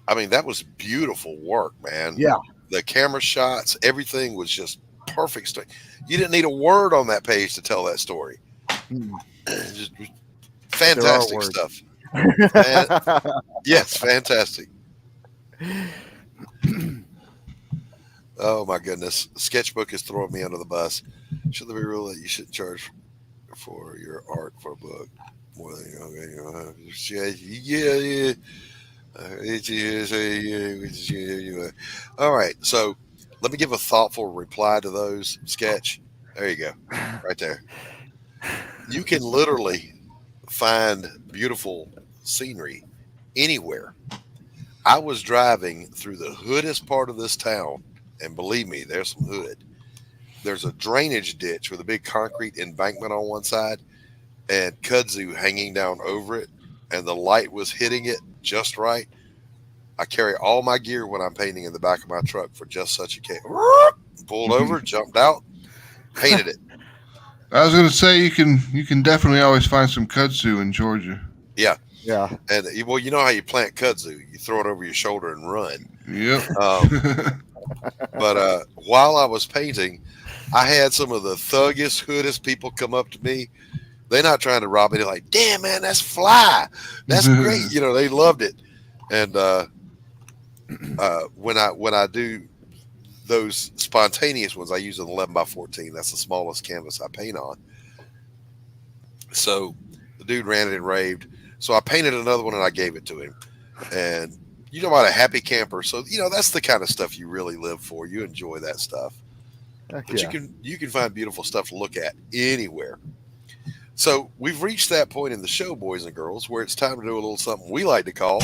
I mean, that was beautiful work, man. Yeah. The camera shots, everything was just perfect stuff. You didn't need a word on that page to tell that story. Just fantastic stuff. Yes, fantastic. Oh my goodness. Sketchbook is throwing me under the bus. Should there be a rule that you should charge for your art for a book more than all right, so let me give a thoughtful reply to those. Sketch, there you go, right there. You can literally find beautiful scenery anywhere. I was driving through the hoodest part of this town, and believe me, there's some hood. There's a drainage ditch with a big concrete embankment on one side and kudzu hanging down over it, and the light was hitting it just right. I carry all my gear when I'm painting in the back of my truck for just such a case. Pulled over, jumped out, painted it. I was going to say you can definitely always find some kudzu in Georgia. Yeah. Yeah. And well, you know how you plant kudzu? You throw it over your shoulder and run. Yep. But while I was painting, I had some of the thuggiest, hoodest people come up to me. They're not trying to rob me. They're like, "Damn, man, that's fly. That's great." You know, they loved it. And when I do those spontaneous ones, I use an 11x14. That's the smallest canvas I paint on. So the dude ran it and raved. So I painted another one and I gave it to him. And you know about a happy camper. So, you know, that's the kind of stuff you really live for. You enjoy that stuff. Heck But yeah. you can find beautiful stuff to look at anywhere. So we've reached that point in the show, boys and girls, where it's time to do a little something we like to call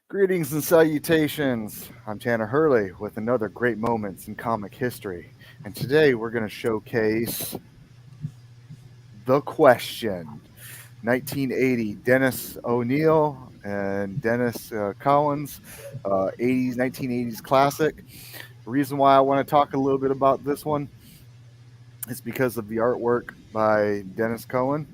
Greetings and salutations. I'm Tanner Hurley with another great moments in comic history. And today we're going to showcase The Question. 1980, Dennis O'Neil and Dennis Collins, 1980s classic. The reason why I want to talk a little bit about this one is because of the artwork by Dennis Cohen.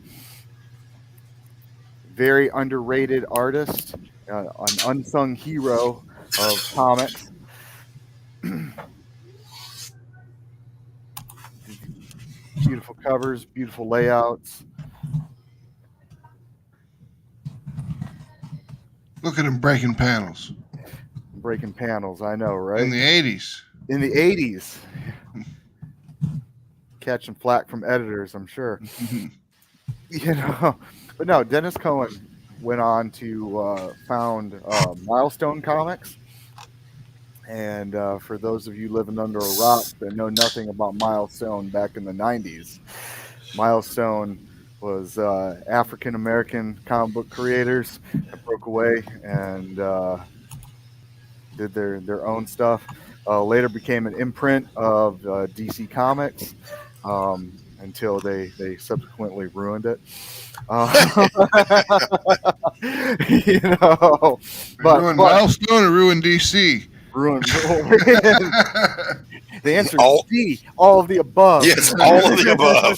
Very underrated artist. An unsung hero of comics. beautiful covers, beautiful layouts. Look at him breaking panels. Breaking panels, I know, right? In the 80s. In the 80s. Catching flack from editors, I'm sure. You know, but no, Dennis Cohen went on to found Milestone Comics. And for those of you living under a rock that know nothing about Milestone back in the 90s, Milestone was African American comic book creators that broke away and did their own stuff. Later became an imprint of DC Comics until they subsequently ruined it. You know, ruined Milestone or ruined DC? Ruined. The answer is D. All of the above. Yes, all of the above.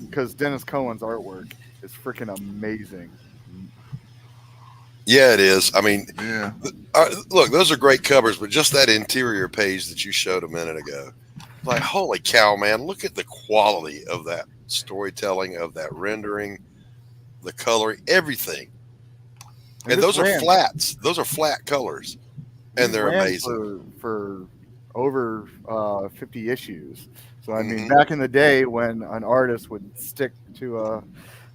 Because Dennis Cohen's artwork is freaking amazing. Yeah, it is. I mean, yeah. Look, those are great covers, but just that interior page that you showed a minute ago, like, holy cow, man! Look at the quality of that storytelling, of that rendering, the coloring, everything. And those are flats. Those are flat colors, and they're amazing for over 50 issues. So I mean, back in the day when an artist would stick to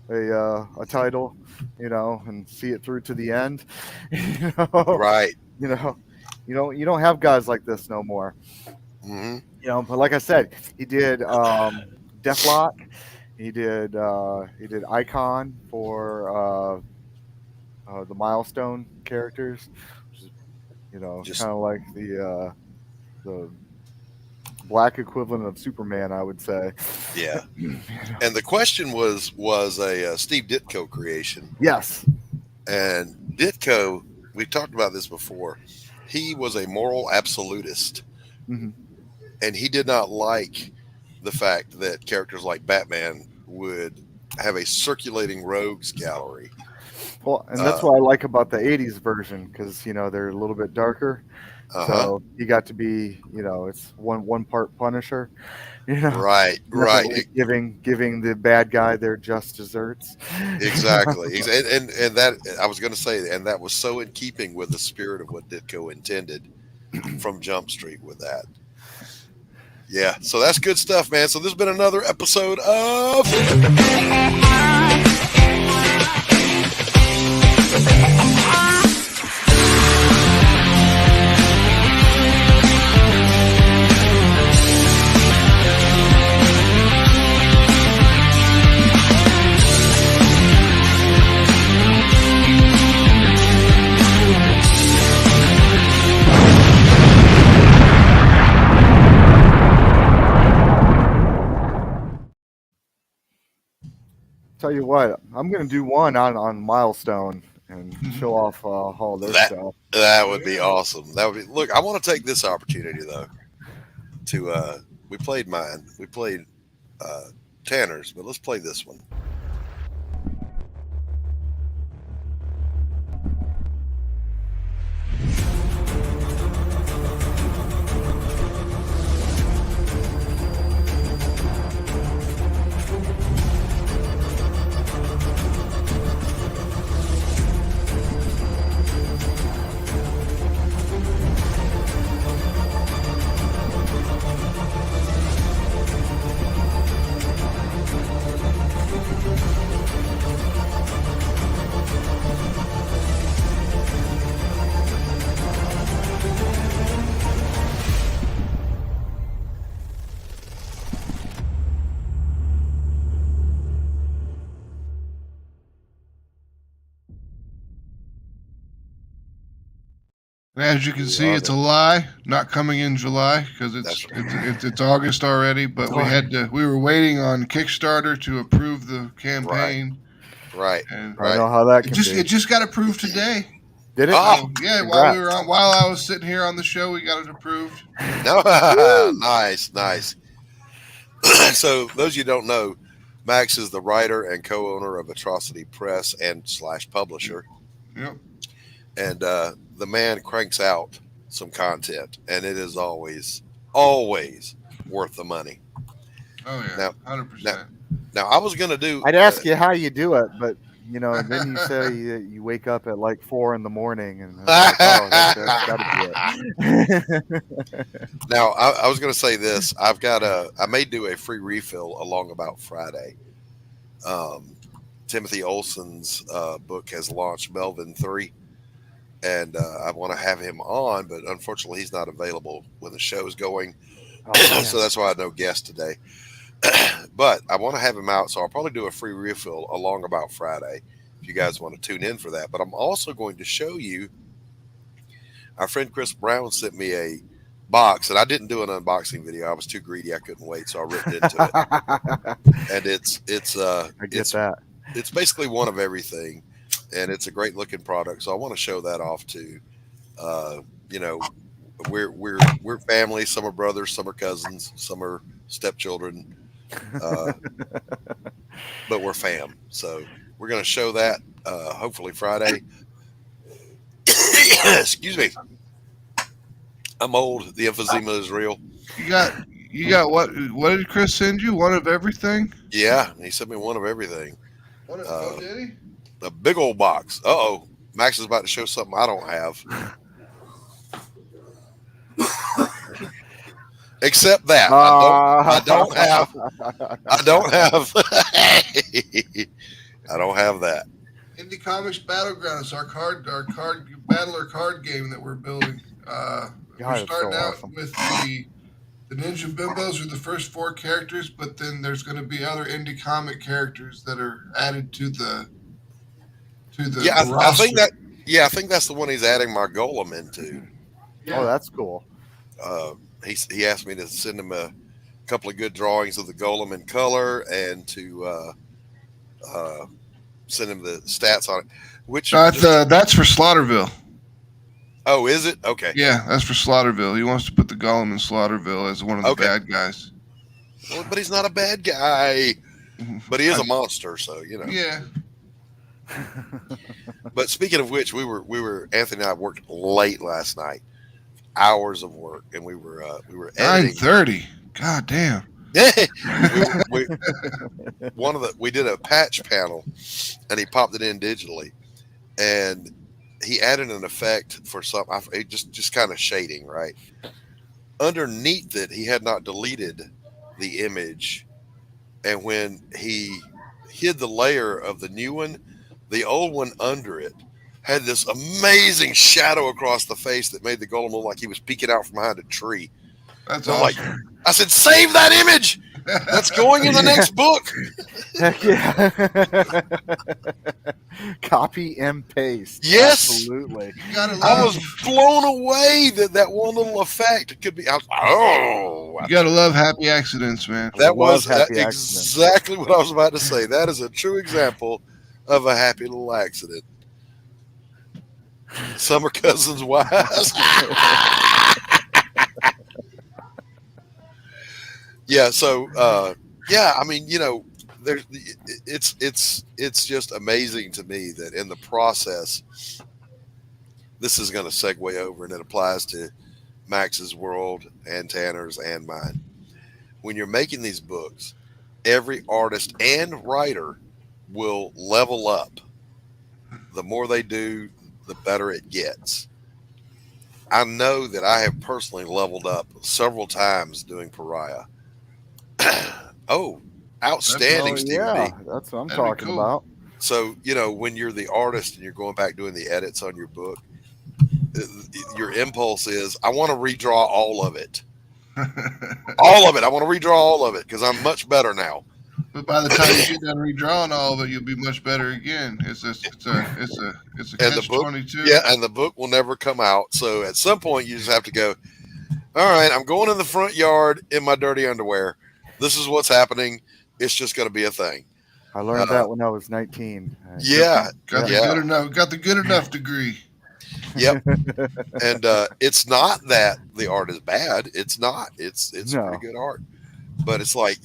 a title, you know, and see it through to the end, you know, right? You don't have guys like this no more. You know, but like I said, he did Deathlock, he did Icon for the Milestone characters, which is, you know, kind of like the black equivalent of Superman, I would say. Yeah. And the question was a Steve Ditko creation. Yes. And Ditko, we talked about this before. He was a moral absolutist, and he did not like the fact that characters like Batman would have a circulating rogues gallery. Well, and that's what I like about the 80s version, because, you know, they're a little bit darker. So you got to be, you know, it's one part Punisher, you know, right. Giving the bad guy their just desserts. Exactly. And that, I was going to say, and that was so in keeping with the spirit of what Ditko intended from Jump Street with that. Yeah. So that's good stuff, man. So this has been another episode of Tell you what, I'm going to do one on Milestone and show off all their stuff. That would be awesome. That would be. Look, I want to take this opportunity though to we played mine, we played Tanner's, but let's play this one. As you can see, it's a lie. Not coming in July because it's August already. But we were waiting on Kickstarter to approve the campaign. Right. And I know how that can be. It just got approved today. Did it? Oh, yeah. While I was sitting here on the show, we got it approved. Nice. So those of you who don't know, Max is the writer and co-owner of Atrocity Press and / publisher. Yep. And the man cranks out some content, and it is always worth the money. Oh yeah, 100%. Now I was gonna do. I'd ask you how you do it, but then you say you wake up at like 4 a.m. and I was like, oh, that's gotta be it. Now I was gonna say this. I may do a free refill along about Friday. Timothy Olson's book has launched, Melvin 3. And I want to have him on, but unfortunately he's not available when the show's going. So that's why I had no guest today. But I want to have him out, so I'll probably do a free refill along about Friday if you guys want to tune in for that. But I'm also going to show you, our friend Chris Brown sent me a box, and I didn't do an unboxing video. I was too greedy. I couldn't wait, so I ripped into it. And it's basically one of everything. And it's a great looking product, so I want to show that off too. We're family. Some are brothers, some are cousins, some are stepchildren, but we're fam. So we're going to show that hopefully Friday. Excuse me. I'm old. The emphysema is real. You got what? What did Chris send you? One of everything? Yeah, he sent me one of everything. Did he? A big old box. Uh-oh. Max is about to show something I don't have. Except that. I don't have I don't have that. Indie Comics Battleground is our battler card game that we're building. We're starting out with the Ninja Bimbos are the first 4 characters, but then there's going to be other indie comic characters that are added to the I think that's the one he's adding my golem into. Yeah. Oh, that's cool. He asked me to send him a couple of good drawings of the golem in color and to send him the stats on it. Which that's for Slaughterville. Oh, is it? Okay. Yeah, that's for Slaughterville. He wants to put the golem in Slaughterville as one of the bad guys. Well, but he's not a bad guy. But he is a monster, so Yeah. But speaking of which, we were Anthony and I worked late last night, hours of work, and we were editing. 9:30. God damn. We did a patch panel, and he popped it in digitally, and he added an effect for just kind of shading, right? Underneath it, he had not deleted the image, and when he hid the layer of the new one, the old one under it had this amazing shadow across the face that made the golem look like he was peeking out from behind a tree. That's awesome. I said, save that image. That's going in the next book. Heck yeah. Copy and paste. Yes. Absolutely. I was blown away that one little effect could be. You gotta love happy accidents, man. That was exactly what I was about to say. That is a true example of a happy little accident. Summer cousins' wives. Yeah. So, I mean, it's just amazing to me that in the process, this is going to segue over, and it applies to Max's world and Tanner's and mine. When you're making these books, every artist and writer will level up. The more they do, the better it gets. I know that I have personally leveled up several times doing Pariah. Oh, outstanding, Stephen yeah, B. That's what I'm talking about. So, when you're the artist and you're going back doing the edits on your book, your impulse is, I want to redraw all of it. All of it. I want to redraw all of it because I'm much better now. But by the time you get done redrawing all of it, you'll be much better again. It's a catch-22. Yeah, and the book will never come out. So at some point, you just have to go, all right, I'm going in the front yard in my dirty underwear. This is what's happening. It's just going to be a thing. I learned that when I was 19. Got the good enough degree. Yep. And it's not that the art is bad. It's not. It's pretty good art. But it's like,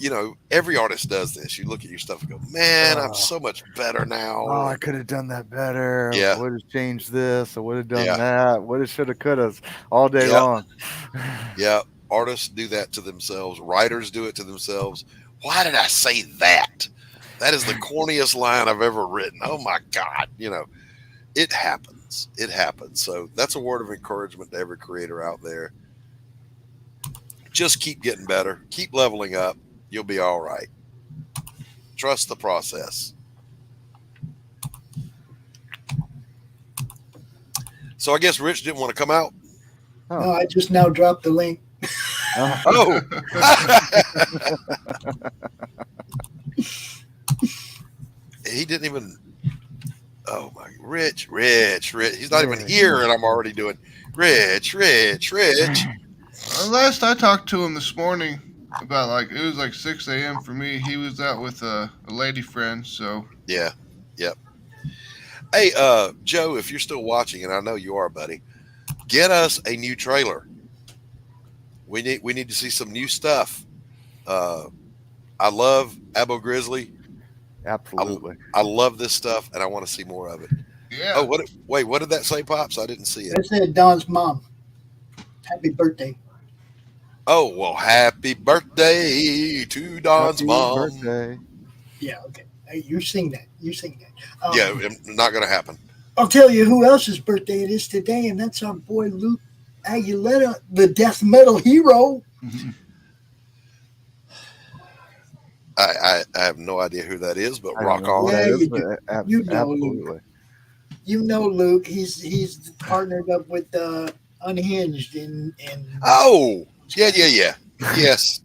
every artist does this. You look at your stuff and go, man, I'm so much better now. Oh, I could have done that better. Yeah. I would have changed this. I would have done Yeah. that. Would have, should have, could have, all day Yeah. long. Yeah. Artists do that to themselves. Writers do it to themselves. Why did I say that? That is the corniest line I've ever written. Oh my God. It happens. It happens. So that's a word of encouragement to every creator out there. Just keep getting better. Keep leveling up. You'll be all right. Trust the process. So I guess Rich didn't want to come out. Oh. No, I just now dropped the link. Oh. He didn't even. Oh my, Rich. He's not even here, and I'm already doing Rich. Last I talked to him this morning about it was like 6 a.m. for me. He was out with a lady friend. So yeah, yep. Hey, Joe, if you're still watching, and I know you are, buddy, get us a new trailer. We need to see some new stuff. I love Abo Grizzly. Absolutely. I love this stuff, and I want to see more of it. Yeah. Oh, what did that say, Pops? I didn't see it. That said Don's mom. Happy birthday. Oh, well, happy birthday to Don's mom. Birthday. Yeah, okay. Hey, you sing that. Yeah, not going to happen. I'll tell you who else's birthday it is today, and that's our boy Luke Aguilera, the death metal hero. I have no idea who that is, but rock on. Yeah, you know absolutely. Luke. You know Luke. He's partnered up with Unhinged and oh yeah. Yes.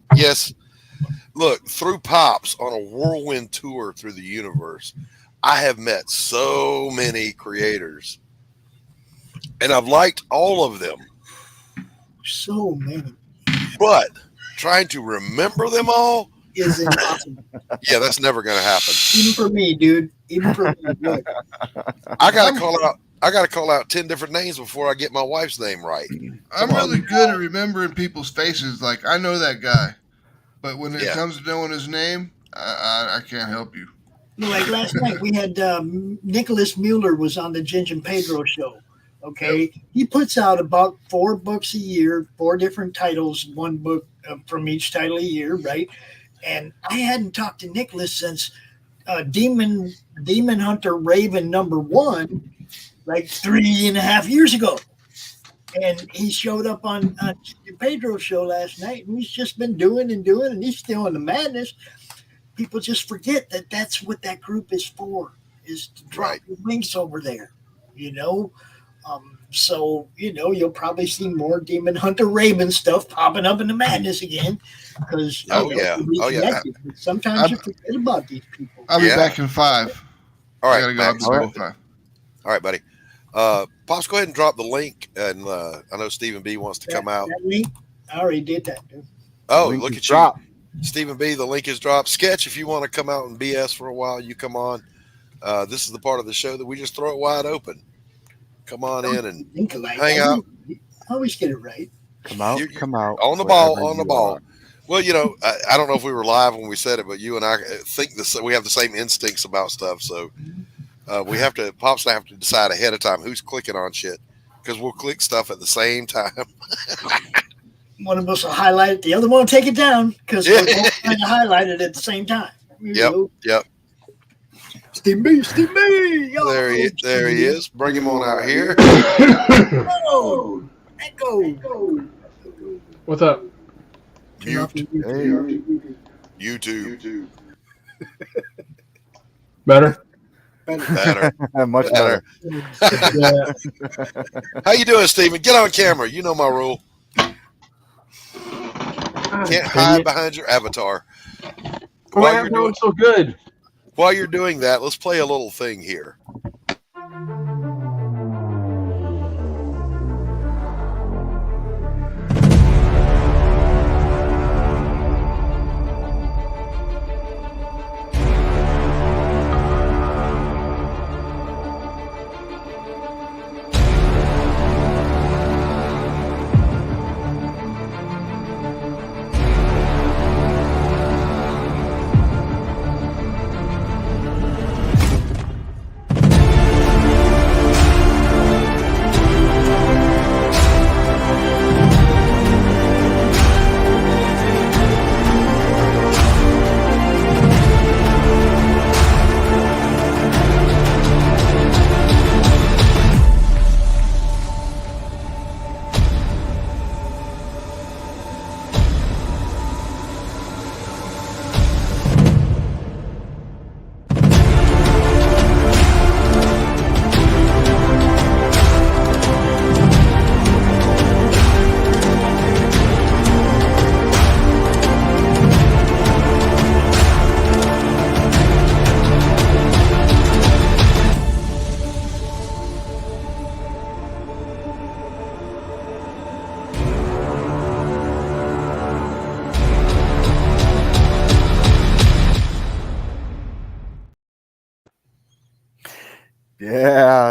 Look, through Pops on a whirlwind tour through the universe, I have met so many creators, and I've liked all of them. So many. But trying to remember them all is impossible. Yeah, that's never going to happen. Even for me, dude. Even for me. Look. I gotta call out 10 different names before I get my wife's name right. I'm really good at remembering people's faces. Like, I know that guy, but when it comes to knowing his name, I can't help you. Like last night, we had Nicholas Mueller was on the Ginge and Pedro show. Okay, he puts out about 4 books a year, 4 different titles, 1 book from each title a year, right? And I hadn't talked to Nicholas since Demon Hunter Raven #1, like 3.5 years ago. And he showed up on Pedro's show last night, and he's just been doing, and he's still in the madness. People just forget that that's what that group is for, is to drop your links over there, So, you'll probably see more Demon Hunter Raven stuff popping up in the madness again. Because sometimes you forget about these people. I'll be back in 5. All right, I gotta go Max. 5. All right, buddy. Pops, go ahead and drop the link. And I know Stephen B wants to come out. That link? I already did that, dude. Oh, look at you. Stephen B, the link is dropped. Sketch, if you want to come out and BS for a while, you come on. This is the part of the show that we just throw it wide open. Come on in and hang out. I always get it right. Come out. On the ball. Well, I don't know if we were live when we said it, but you and I think we have the same instincts about stuff. So Pops and I have to decide ahead of time who's clicking on shit, because we'll click stuff at the same time. One of us will highlight it, the other one will take it down, because we're both trying to highlight it at the same time. Yep. Steve B. Yo, there he is. Bring him on out here. Echo. What's up? YouTube. Better? Much better. How you doing, Steven? Get on camera. You know my rule. Can't hide behind your avatar. Why are you doing so good? While you're doing that, let's play a little thing here.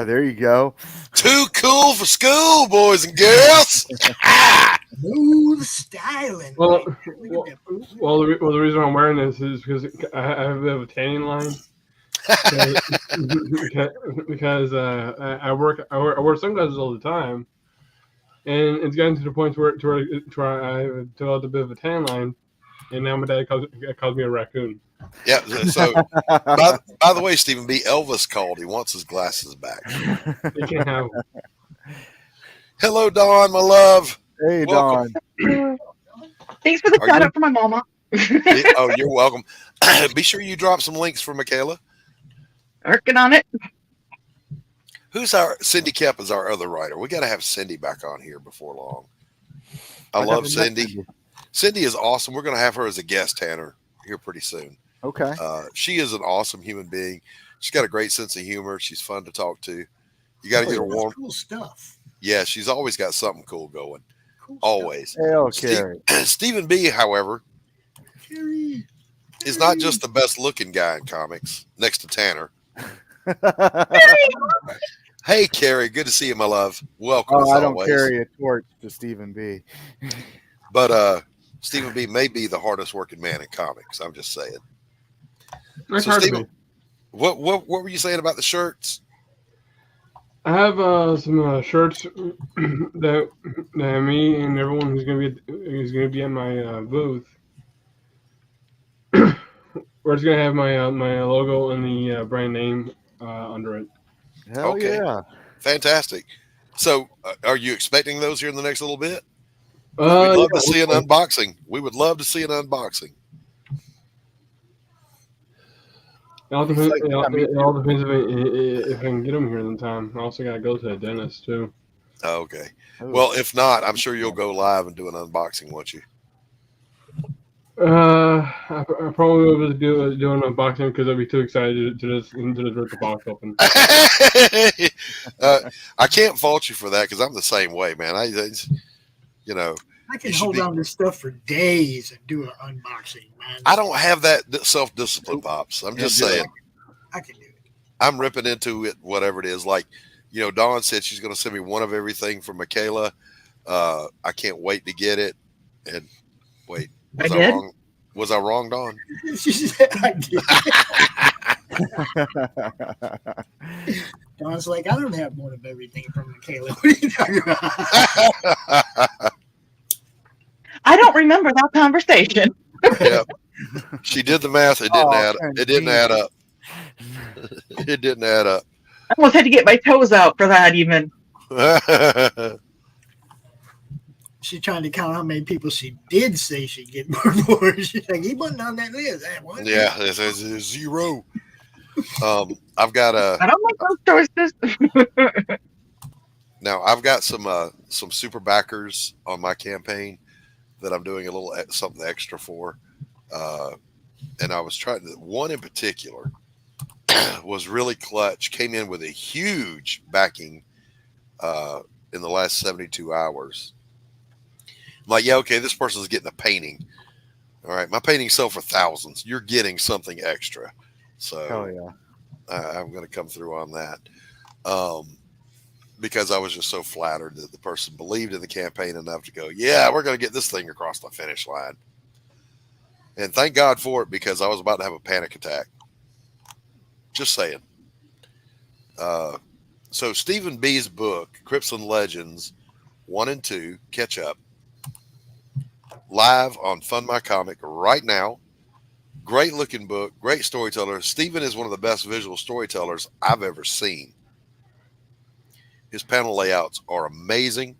there you go. Too cool for school, boys and girls. Smooth styling. Well, the reason I'm wearing this is because I have a bit of a tanning line. because I wear sunglasses all the time, and it's gotten to the point where I developed a bit of a tan line, and now my dad calls me a raccoon. Yeah. So, by the way, Stephen B. Elvis called. He wants his glasses back. You can't have them. Hello, Dawn, my love. Hey, welcome. Dawn. Thanks for the shout out for my mama. Oh, you're welcome. Be sure you drop some links for Michaela. Working on it. Who's our Cindy Koepp is our other writer. We got to have Cindy back on here before long. I love Cindy. Cindy is awesome. We're going to have her as a guest, Tanner, here pretty soon. Okay. She is an awesome human being. She's got a great sense of humor. She's fun to talk to. You got to get her warm. Cool stuff. Yeah, she's always got something cool going. Always. Hell, Carrie. Stephen B., however, is not just the best looking guy in comics next to Tanner. Hey, Carrie, good to see you, my love. Welcome. Oh, I don't always. carry a torch to Stephen B. But Stephen B. may be the hardest working man in comics. I'm just saying. That's so, hard Stephen, to be. what were you saying about the shirts? I have some shirts that me and everyone who's gonna be at my booth. We're just gonna have my my logo and the brand name under it. Hell okay. Yeah. Fantastic. So, are you expecting those here in the next little bit? We'd Yeah, love to see an unboxing. We would love to see an unboxing. It all depends, if I can get them here in time. I also gotta go to the dentist too. Okay. Well, if not, I'm sure you'll go live and do an unboxing, won't you? I probably will do an unboxing because I'll be too excited to just rip the box open. I can't fault you for that because I'm the same way, man. I can hold on to stuff for days and do an unboxing, man. I don't have that self-discipline, Pops. I'm just saying. I can do it. I'm ripping into it, whatever it is. Like, Dawn said she's going to send me one of everything from Michaela. I can't wait to get it. And wait, was I wrong? Was I wrong, Dawn? She said I did. Dawn's like, I don't have one of everything from Michaela. What are you talking about? I don't remember that conversation. Yeah, she did the math. It didn't add. It didn't add up. It didn't add up. I almost had to get my toes out for that. Even. She's trying to count how many people she did say she'd get more for. She's like, he wasn't on that list. Yeah, it's zero. I've got a. I don't like those choices. Now I've got some super backers on my campaign that I'm doing a little something extra for, and I was trying to. One in particular was really clutch. Came in with a huge backing in the last 72 hours. I'm like, yeah, okay, this person's getting a painting. All right, my paintings sell for thousands. You're getting something extra. So hell yeah. I'm going to come through on that because I was just so flattered that the person believed in the campaign enough to go, yeah, we're going to get this thing across the finish line. And thank God for it because I was about to have a panic attack. Just saying. So Stephen B.'s book, Crips and Legends 1 and 2, catch up. Live on Fund My Comic right now. Great looking book, great storyteller. Stephen is one of the best visual storytellers I've ever seen. His panel layouts are amazing.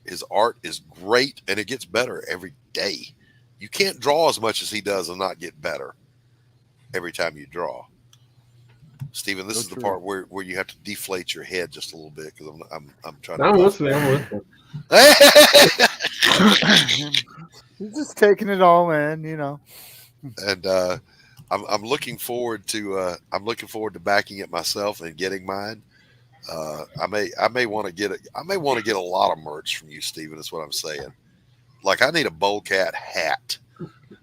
His art is great, and it gets better every day. You can't draw as much as he does and not get better every time you draw. Stephen, this is the part where you have to deflate your head just a little bit because I'm trying to. I'm listening. He's just taking it all in, And I'm looking forward to backing it myself and getting mine. I may want to get it. I may want to get a lot of merch from you, Stephen. That's what I'm saying. Like I need a Bold Cat hat.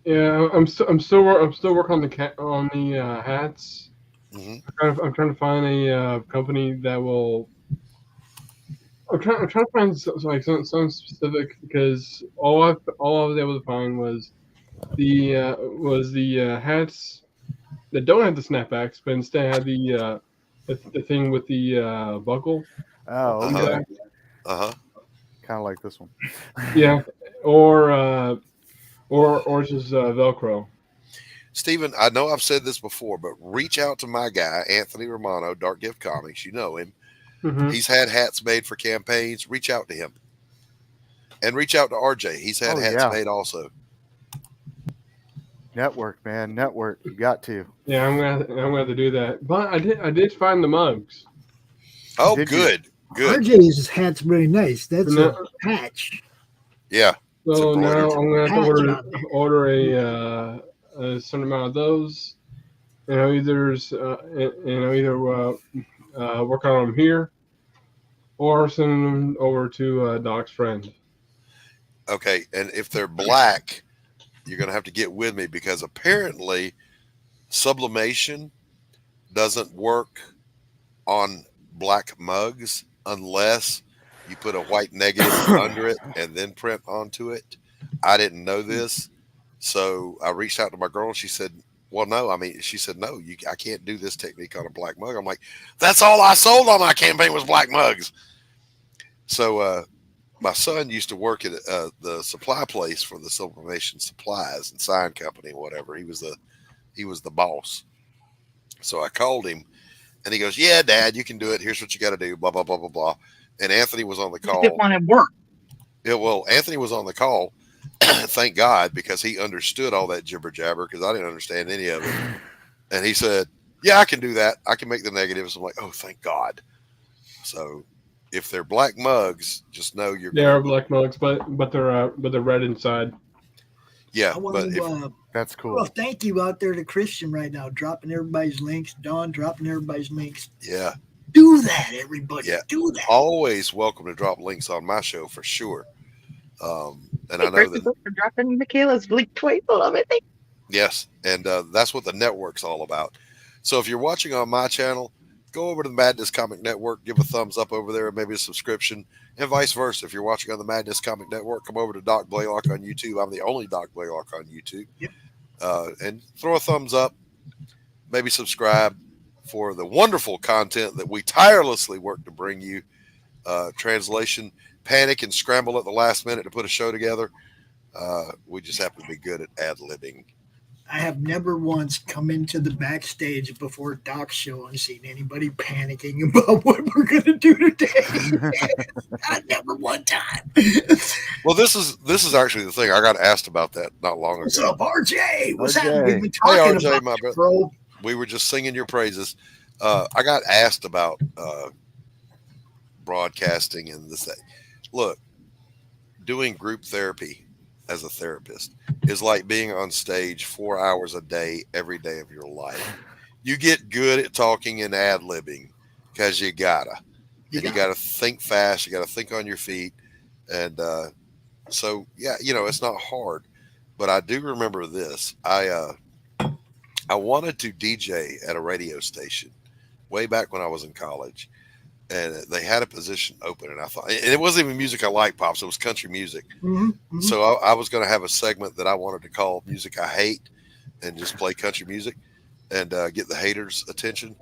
Yeah, I'm still working on the hats. Mm-hmm. I'm trying to find a company that will. I'm trying to find something specific because all I was able to find was the hats that don't have the snapbacks, but instead had the thing with the buckle. Oh, Uh-huh. okay. Uh-huh. Kind of like this one. Yeah, or just Velcro. Steven, I know I've said this before, but reach out to my guy, Anthony Romano, Dark Gift Comics. You know him. Mm-hmm. He's had hats made for campaigns. Reach out to him. And reach out to RJ. He's had hats made also. Network, man. Network. You got to. Yeah, I'm gonna have to do that. But I did find the mugs. Oh, Did good. Good. RJ's hat's very nice. That's No. a patch. Yeah. So now I'm gonna have to Patch order a certain amount of those. Either work on them here, or send them over to Doc's friend. Okay. And if they're black, you're going to have to get with me because apparently sublimation doesn't work on black mugs unless you put a white negative under it and then print onto it. I didn't know this. So I reached out to my girl and she said, well, no, she said, no, I can't do this technique on a black mug. I'm like, that's all I sold on my campaign was black mugs. So, my son used to work at the supply place for the sublimation supplies and sign company, whatever. He was the boss. So I called him and he goes, yeah, Dad, you can do it. Here's what you got to do. Blah, blah, blah, blah, blah. And Anthony was on the call. Didn't want to work. Yeah, well, Anthony was on the call. Thank God, because he understood all that jibber jabber because I didn't understand any of it. And he said, yeah, I can do that. I can make the negatives. I'm like, oh, thank God. So if they're black mugs, just know They are black mugs, but they're red inside. Yeah, that's cool. Well, thank you out there to Christian right now, dropping everybody's links. Don dropping everybody's links. Yeah. Do that, everybody. Yeah. Do that. Always welcome to drop links on my show for sure. And I know First that. for dropping Michaela's link twice. I love it. Yes, and that's what the network's all about. So if you're watching on my channel, go over to the Madness Comic Network, give a thumbs up over there, maybe a subscription, and vice versa. If you're watching on the Madness Comic Network, come over to Doc Blalock on YouTube. I'm the only Doc Blalock on YouTube. Yep. And throw a thumbs up, maybe subscribe for the wonderful content that we tirelessly work to bring you. Translation, panic, and scramble at the last minute to put a show together. We just happen to be good at ad-libbing. I have never once come into the backstage before Doc's show and seen anybody panicking about what we're going to do today. Not never one time. Well, this is actually the thing. I got asked about that not long ago. What's up, RJ? What's RJ? happening? We've been Hey, talking RJ, about my this, brother. bro. We were just singing your praises. I got asked about broadcasting and this. Look, doing group therapy as a therapist is like being on stage 4 hours a day, every day of your life. You get good at talking and ad-libbing because you gotta think fast. You gotta think on your feet. And so, yeah, it's not hard, but I do remember this. I wanted to DJ at a radio station way back when I was in college, and they had a position open, and I thought, and it wasn't even music I like, Pops. It was country music. Mm-hmm, mm-hmm. So I was going to have a segment that I wanted to call Music I Hate and just play country music and get the haters' attention.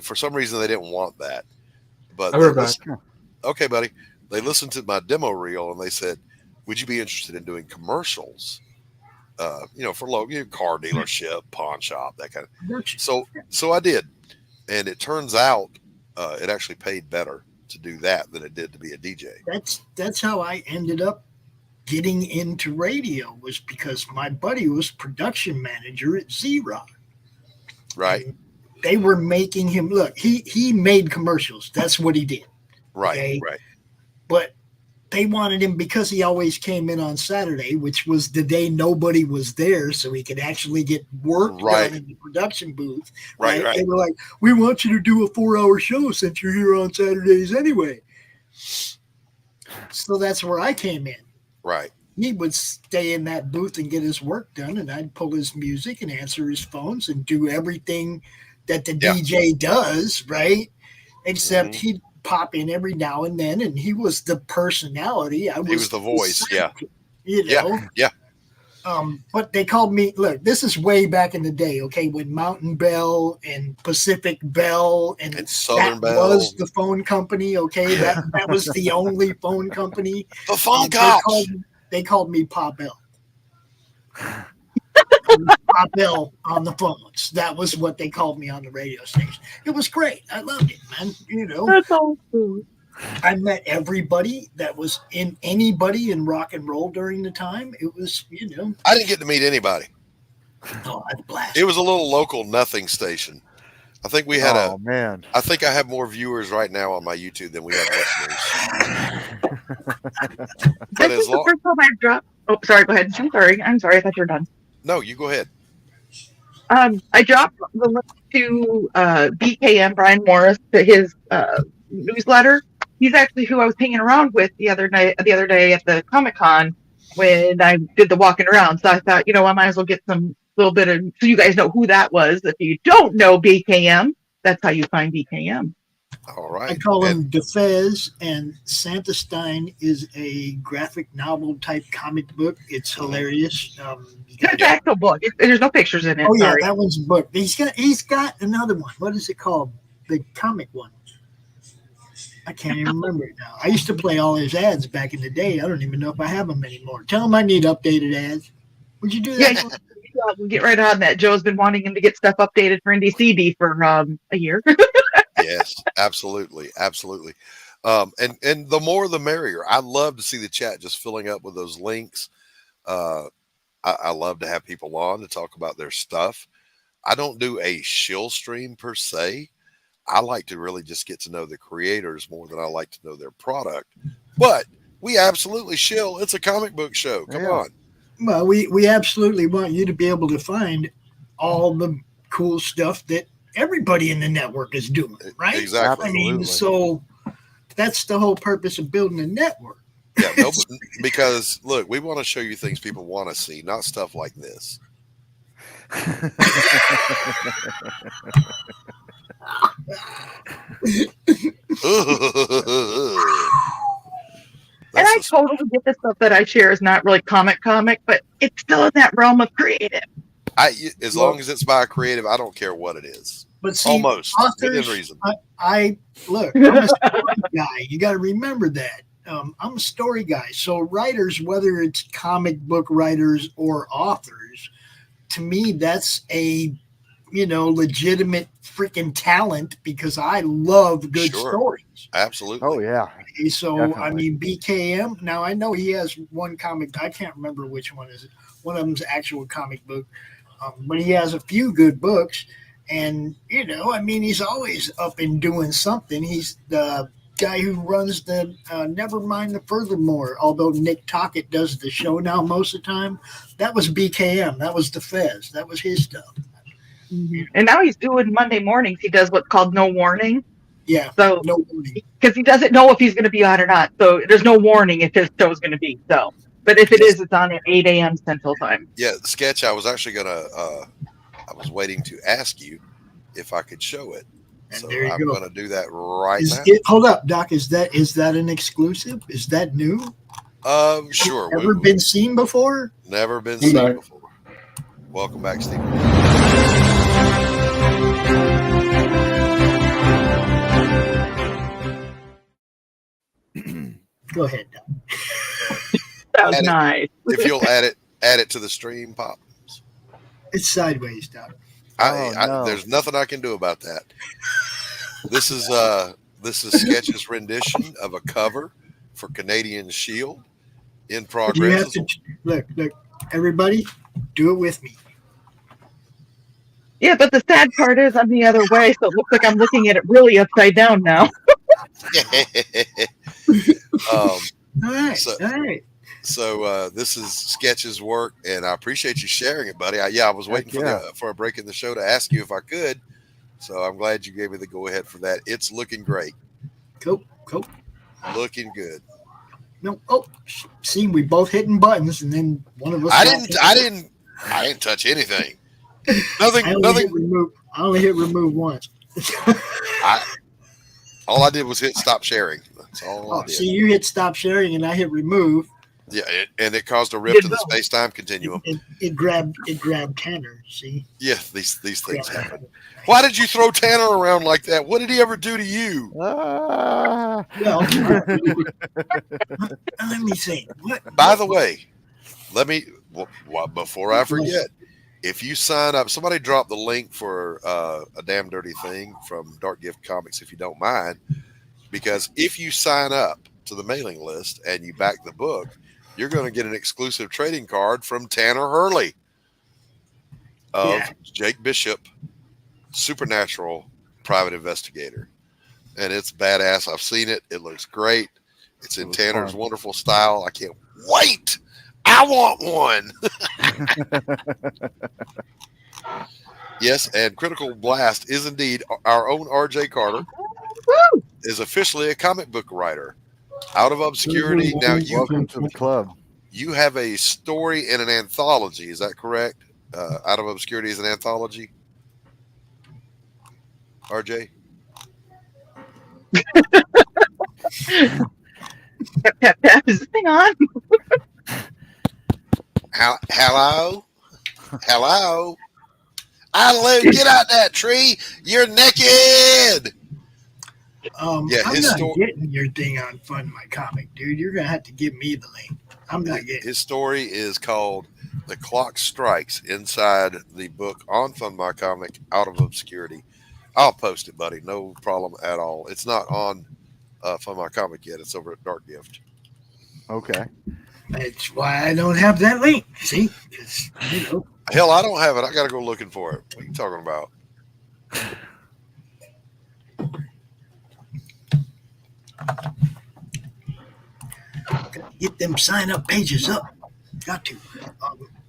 For some reason, they didn't want that. But okay, buddy. They listened to my demo reel and they said, would you be interested in doing commercials? For local car dealership, pawn shop, that kind of. So I did. And it turns out it actually paid better to do that than it did to be a DJ. That's how I ended up getting into radio, was because my buddy was production manager at Z-Rock. Right. And they were making him look. He made commercials. That's what he did. Right. Okay? Right. But they wanted him because he always came in on Saturday, which was the day nobody was there, so he could actually get work done in the production booth. Right. They were like, we want you to do a 4-hour show since you're here on Saturdays anyway. So that's where I came in. Right. He would stay in that booth and get his work done, and I'd pull his music and answer his phones and do everything that the Yeah. DJ does, right? Except he'd pop in every now and then, and he was the personality. He was the voice. Yeah. You know? Yeah. But they called me, look, this is way back in the day, okay, when Mountain Bell and Pacific Bell and Southern that Bell was the phone company, okay? That was the only phone company. The phone cops. They called me Pa Bell. Pa Bell on the phones. That was what they called me on the radio station. It was great. I loved it, man. You know. That's awesome. I met everybody that was anybody in rock and roll during the time. It was, you know. I didn't get to meet anybody. Oh, I blast. It was a little local nothing station. I think we had man. I think I have more viewers right now on my YouTube than we have listeners. But This is the first time I've dropped. Oh, sorry. Go ahead. I'm sorry. I thought you were done. No, you go ahead. I dropped the link to BKM Brian Morris to his newsletter. He's actually who I was hanging around with the other day at the Comic-Con when I did the walking around. So I thought, I might as well get some little bit of, so you guys know who that was. If you don't know BKM, that's how you find BKM. All right. I call him DeFez, and Santa Stein is a graphic novel type comic book. It's hilarious. It's an actual book. There's no pictures in it. Oh yeah, Sorry. that one's a book. He's got another one. What is it called? The comic one. I can't even remember it now. I used to play all his ads back in the day. I don't even know if I have them anymore. Tell him I need updated ads. Would you do that? Yeah, we'll get right on that. Joe's been wanting him to get stuff updated for Indie CD for a year. Yes, absolutely. Absolutely. And the more the merrier. I love to see the chat just filling up with those links. I love to have people on to talk about their stuff. I don't do a shill stream per se. I like to really just get to know the creators more than I like to know their product. But we absolutely shill. It's a comic book show. Come on. Well, we absolutely want you to be able to find all the cool stuff that everybody in the network is doing, right? Exactly. I mean, so that's the whole purpose of building a network. Yeah, no, because look, we want to show you things people want to see, not stuff like this. And I totally get the stuff that I share is not really comic, but it's still in that realm of creative. As long as it's by a creative, I don't care what it is. But see, almost within authors, reason. I look, I'm a story guy. You got to remember that. I'm a story guy. So writers, whether it's comic book writers or authors, to me, that's a legitimate freaking talent because I love good stories. Absolutely. Oh yeah. Okay, so Definitely. I mean, BKM. Now I know he has one comic. I can't remember which one is it. One of them's actual comic book, but he has a few good books. And I mean, he's always up and doing something. He's the guy who runs the Never Mind the Furthermore. Although Nick Tockett does the show now most of the time, that was BKM. That was DeFez. That was his stuff. And now he's doing Monday mornings. He does what's called No Warning. Yeah. So no warning. Because he doesn't know if he's going to be on or not. So there's no warning if his show's going to be. So, but if it is, it's on at 8 a.m. Central Time. Yeah, Sketch. I was actually gonna. I was waiting to ask you if I could show it. And So there you I'm go. going to do that right now. Hold up, Doc. Is that an exclusive? Is that new? Sure. Never been seen before? Never been Come seen back. before. Welcome back, Steve. Go ahead, Doc. That was Add it. nice. If you'll add it to the stream, Pop. It's sideways, Doc. There's nothing I can do about that. This is Sketch's rendition of a cover for Canadian Shield in You progress. have to look, everybody, do it with me. Yeah, but the sad part is I'm the other way, so it looks like I'm looking at it really upside down now. All right. So this is Sketch's work, and I appreciate you sharing it, buddy. I was waiting for a break in the show to ask you if I could. So I'm glad you gave me the go ahead for that. It's looking great. Cool. Looking good. No. Oh, see, we both hitting buttons, and then one of us. I didn't touch anything. Nothing. I only hit remove once. All I did was hit stop sharing. That's all I did. See, you hit stop sharing and I hit remove. Yeah, and it caused a rift in the space-time continuum. It grabbed Tanner. See? Yeah, these things happen. Why did you throw Tanner around like that? What did he ever do to you? Well, let me see. By the way, before I forget, if you sign up, somebody drop the link for a damn dirty thing from Dark Gift Comics, if you don't mind, because if you sign up to the mailing list and you back the book, you're going to get an exclusive trading card from Tanner Hurley of Jake Bishop, Supernatural Private Investigator. And it's badass. I've seen it. It looks great. It's in Tanner's wonderful style. I can't wait. I want one. Yes, and Critical Blast is indeed our own RJ Carter. Is officially a comic book writer. Out of Obscurity. Now, welcome to the club. You have a story in an anthology. Is that correct? Out of Obscurity is an anthology. RJ? Is this thing on? Hello? Hello? Get out that tree. You're naked. I'm not getting your thing on Fund My Comic, dude. You're gonna have to give me the link. I'm not getting. His story is called "The Clock Strikes" inside the book on Fund My Comic, Out of Obscurity. I'll post it, buddy. No problem at all. It's not on Fund My Comic yet. It's over at Dark Gift. Okay. That's why I don't have that link. See? Hell, I don't have it. I got to go looking for it. What are you talking about? Get them sign up pages up. Got to.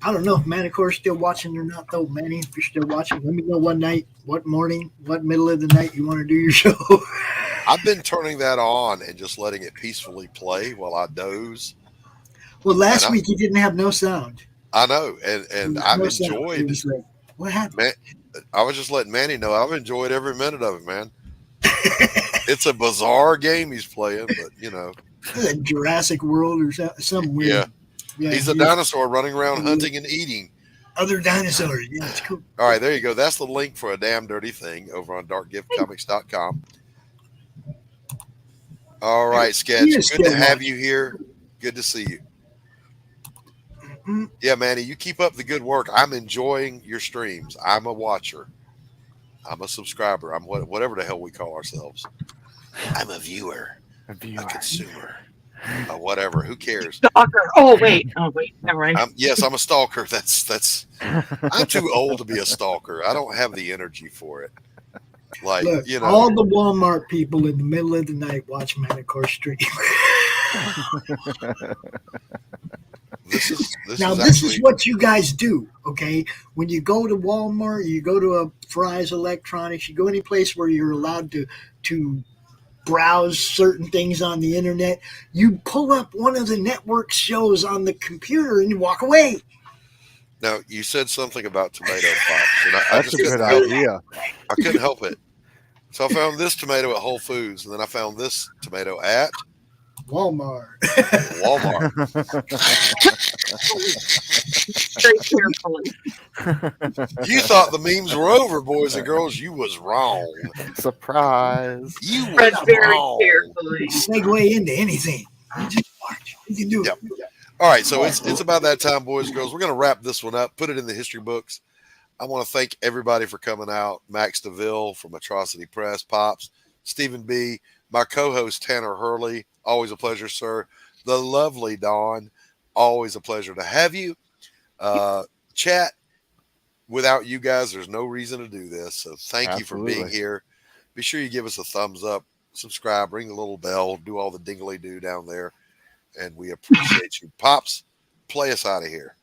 I don't know if Manticore's still watching or not, though. Manny, if you're still watching, let me know what night, what morning, what middle of the night you want to do your show. I've been turning that on and just letting it peacefully play while I doze. Well, last week you didn't have no sound. I know, and I've enjoyed. Like, what happened? I was just letting Manny know I've enjoyed every minute of it, man. It's a bizarre game he's playing, but you know, Jurassic World or some weird. Yeah, he's a dinosaur running around hunting and eating other dinosaurs. Yeah, it's cool. All right, there you go. That's the link for A Damn Dirty Thing over on darkgiftcomics.com. All right, Sketch. Good to have you here. Good to see you. Mm-hmm. Yeah, Manny, you keep up the good work. I'm enjoying your streams. I'm a watcher. I'm a subscriber. I'm whatever the hell we call ourselves. I'm a viewer. A consumer. Whatever. Who cares? Stalker. Oh wait. Never mind. Yes, I'm a stalker. That's. I'm too old to be a stalker. I don't have the energy for it. Like, look, you know, all the Walmart people in the middle of the night watch Manticore stream. This is what you guys do, okay? When you go to Walmart, you go to a Fry's Electronics, you go any place where you're allowed to browse certain things on the internet, you pull up one of the network shows on the computer and you walk away. Now, you said something about tomato pops, and I That's just a good idea. I couldn't help it. So I found this tomato at Whole Foods, and then I found this tomato at Walmart. Very carefully. You thought the memes were over, boys and girls. You was wrong. Surprise. You Read was very wrong. carefully. Segue into anything. You just watch. You can do it. All right, so it's about that time, boys and girls. We're going to wrap this one up, put it in the history books. I want to thank everybody for coming out. Max Devill from Atrocity Press, Pops, Stephen B., my co-host Tanner Hurley. Always a pleasure, sir. The lovely Dawn. Always a pleasure to have you. Chat, without you guys, there's no reason to do this. So thank you for being here. Be sure you give us a thumbs up, subscribe, ring the little bell, do all the dingly-do down there. And we appreciate you. Pops, play us out of here.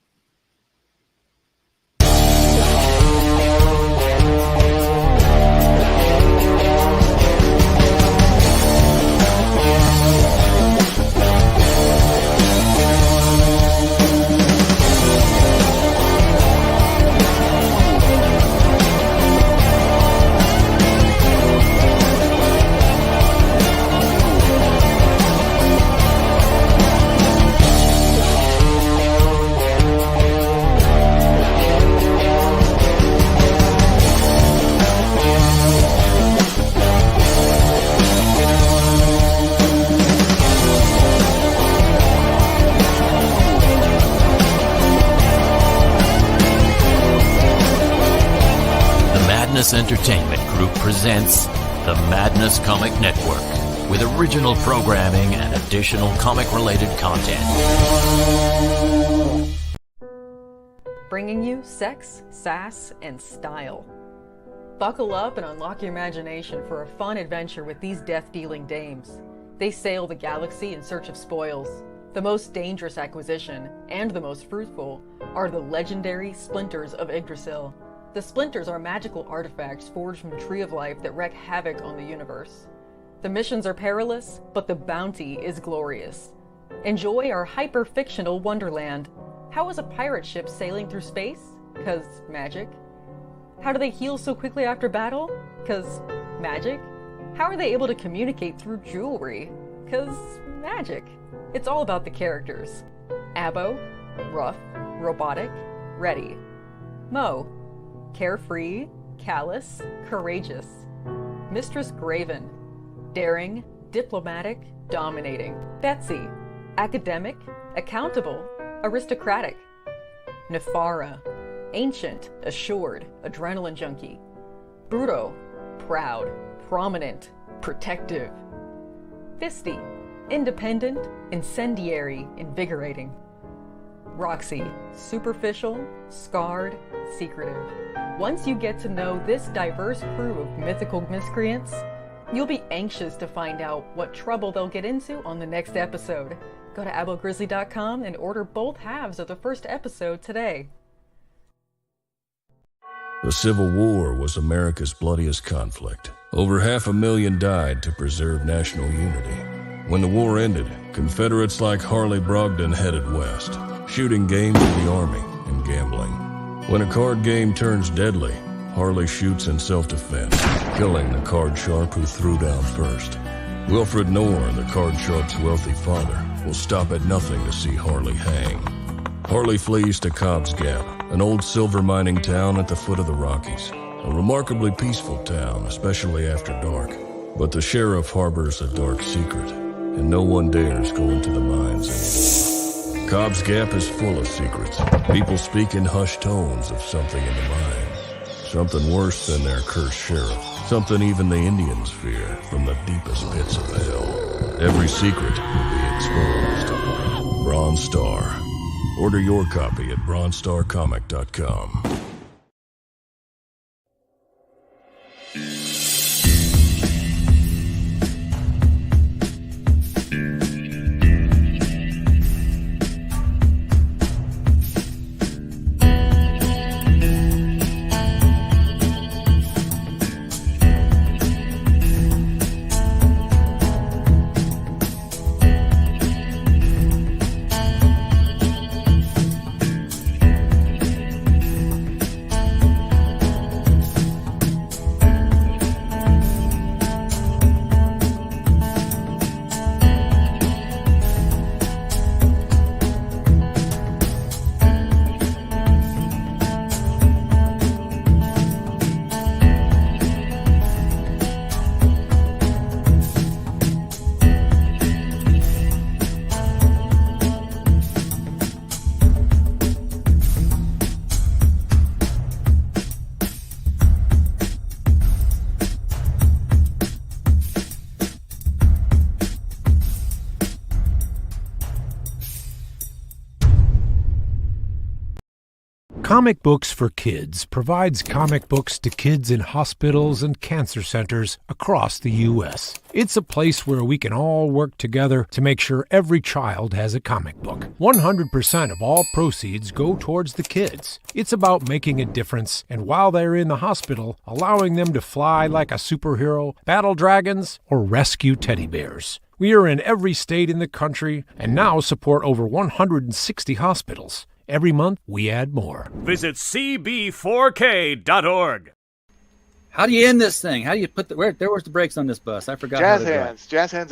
Entertainment Group presents the Madness Comic Network with original programming and additional comic-related content. Bringing you sex, sass, and style. Buckle up and unlock your imagination for a fun adventure with these death-dealing dames. They sail the galaxy in search of spoils. The most dangerous acquisition, and the most fruitful, are the legendary Splinters of Yggdrasil. The Splinters are magical artifacts forged from the Tree of Life that wreak havoc on the universe. The missions are perilous, but the bounty is glorious. Enjoy our hyper-fictional wonderland. How is a pirate ship sailing through space? 'Cause magic. How do they heal so quickly after battle? 'Cause magic. How are they able to communicate through jewelry? 'Cause magic. It's all about the characters. Abo, rough, robotic, ready. Mo, carefree, callous, courageous. Mistress Graven, daring, diplomatic, dominating. Betsy, academic, accountable, aristocratic. Nefara, ancient, assured, adrenaline junkie. Bruto, proud, prominent, protective. Fisty, independent, incendiary, invigorating. Roxy, superficial, scarred, secretive. Once you get to know this diverse crew of mythical miscreants, you'll be anxious to find out what trouble they'll get into on the next episode. Go to abogrizzly.com and order both halves of the first episode today. The Civil War was America's bloodiest conflict. Over 500,000 died to preserve national unity. When the war ended, Confederates like Harley Brogdon headed west, shooting games of the Army and gambling. When a card game turns deadly, Harley shoots in self-defense, killing the card sharp who threw down first. Wilfred Knorr, the card sharp's wealthy father, will stop at nothing to see Harley hang. Harley flees to Cobb's Gap, an old silver mining town at the foot of the Rockies. A remarkably peaceful town, especially after dark. But the sheriff harbors a dark secret, and no one dares go into the mines anymore. Cobb's Gap is full of secrets. People speak in hushed tones of something in the mines. Something worse than their cursed sheriff. Something even the Indians fear from the deepest pits of hell. Every secret will be exposed. Bronze Star. Order your copy at bronzestarcomic.com. Comic Books for Kids provides comic books to kids in hospitals and cancer centers across the U.S. It's a place where we can all work together to make sure every child has a comic book. 100% of all proceeds go towards the kids. It's about making a difference, and while they're in the hospital, allowing them to fly like a superhero, battle dragons, or rescue teddy bears. We are in every state in the country and now support over 160 hospitals. Every month, we add more. Visit cb4k.org. How do you end this thing? How do you put the... where's the brakes on this bus? I forgot. Jazz hands. Jazz hands.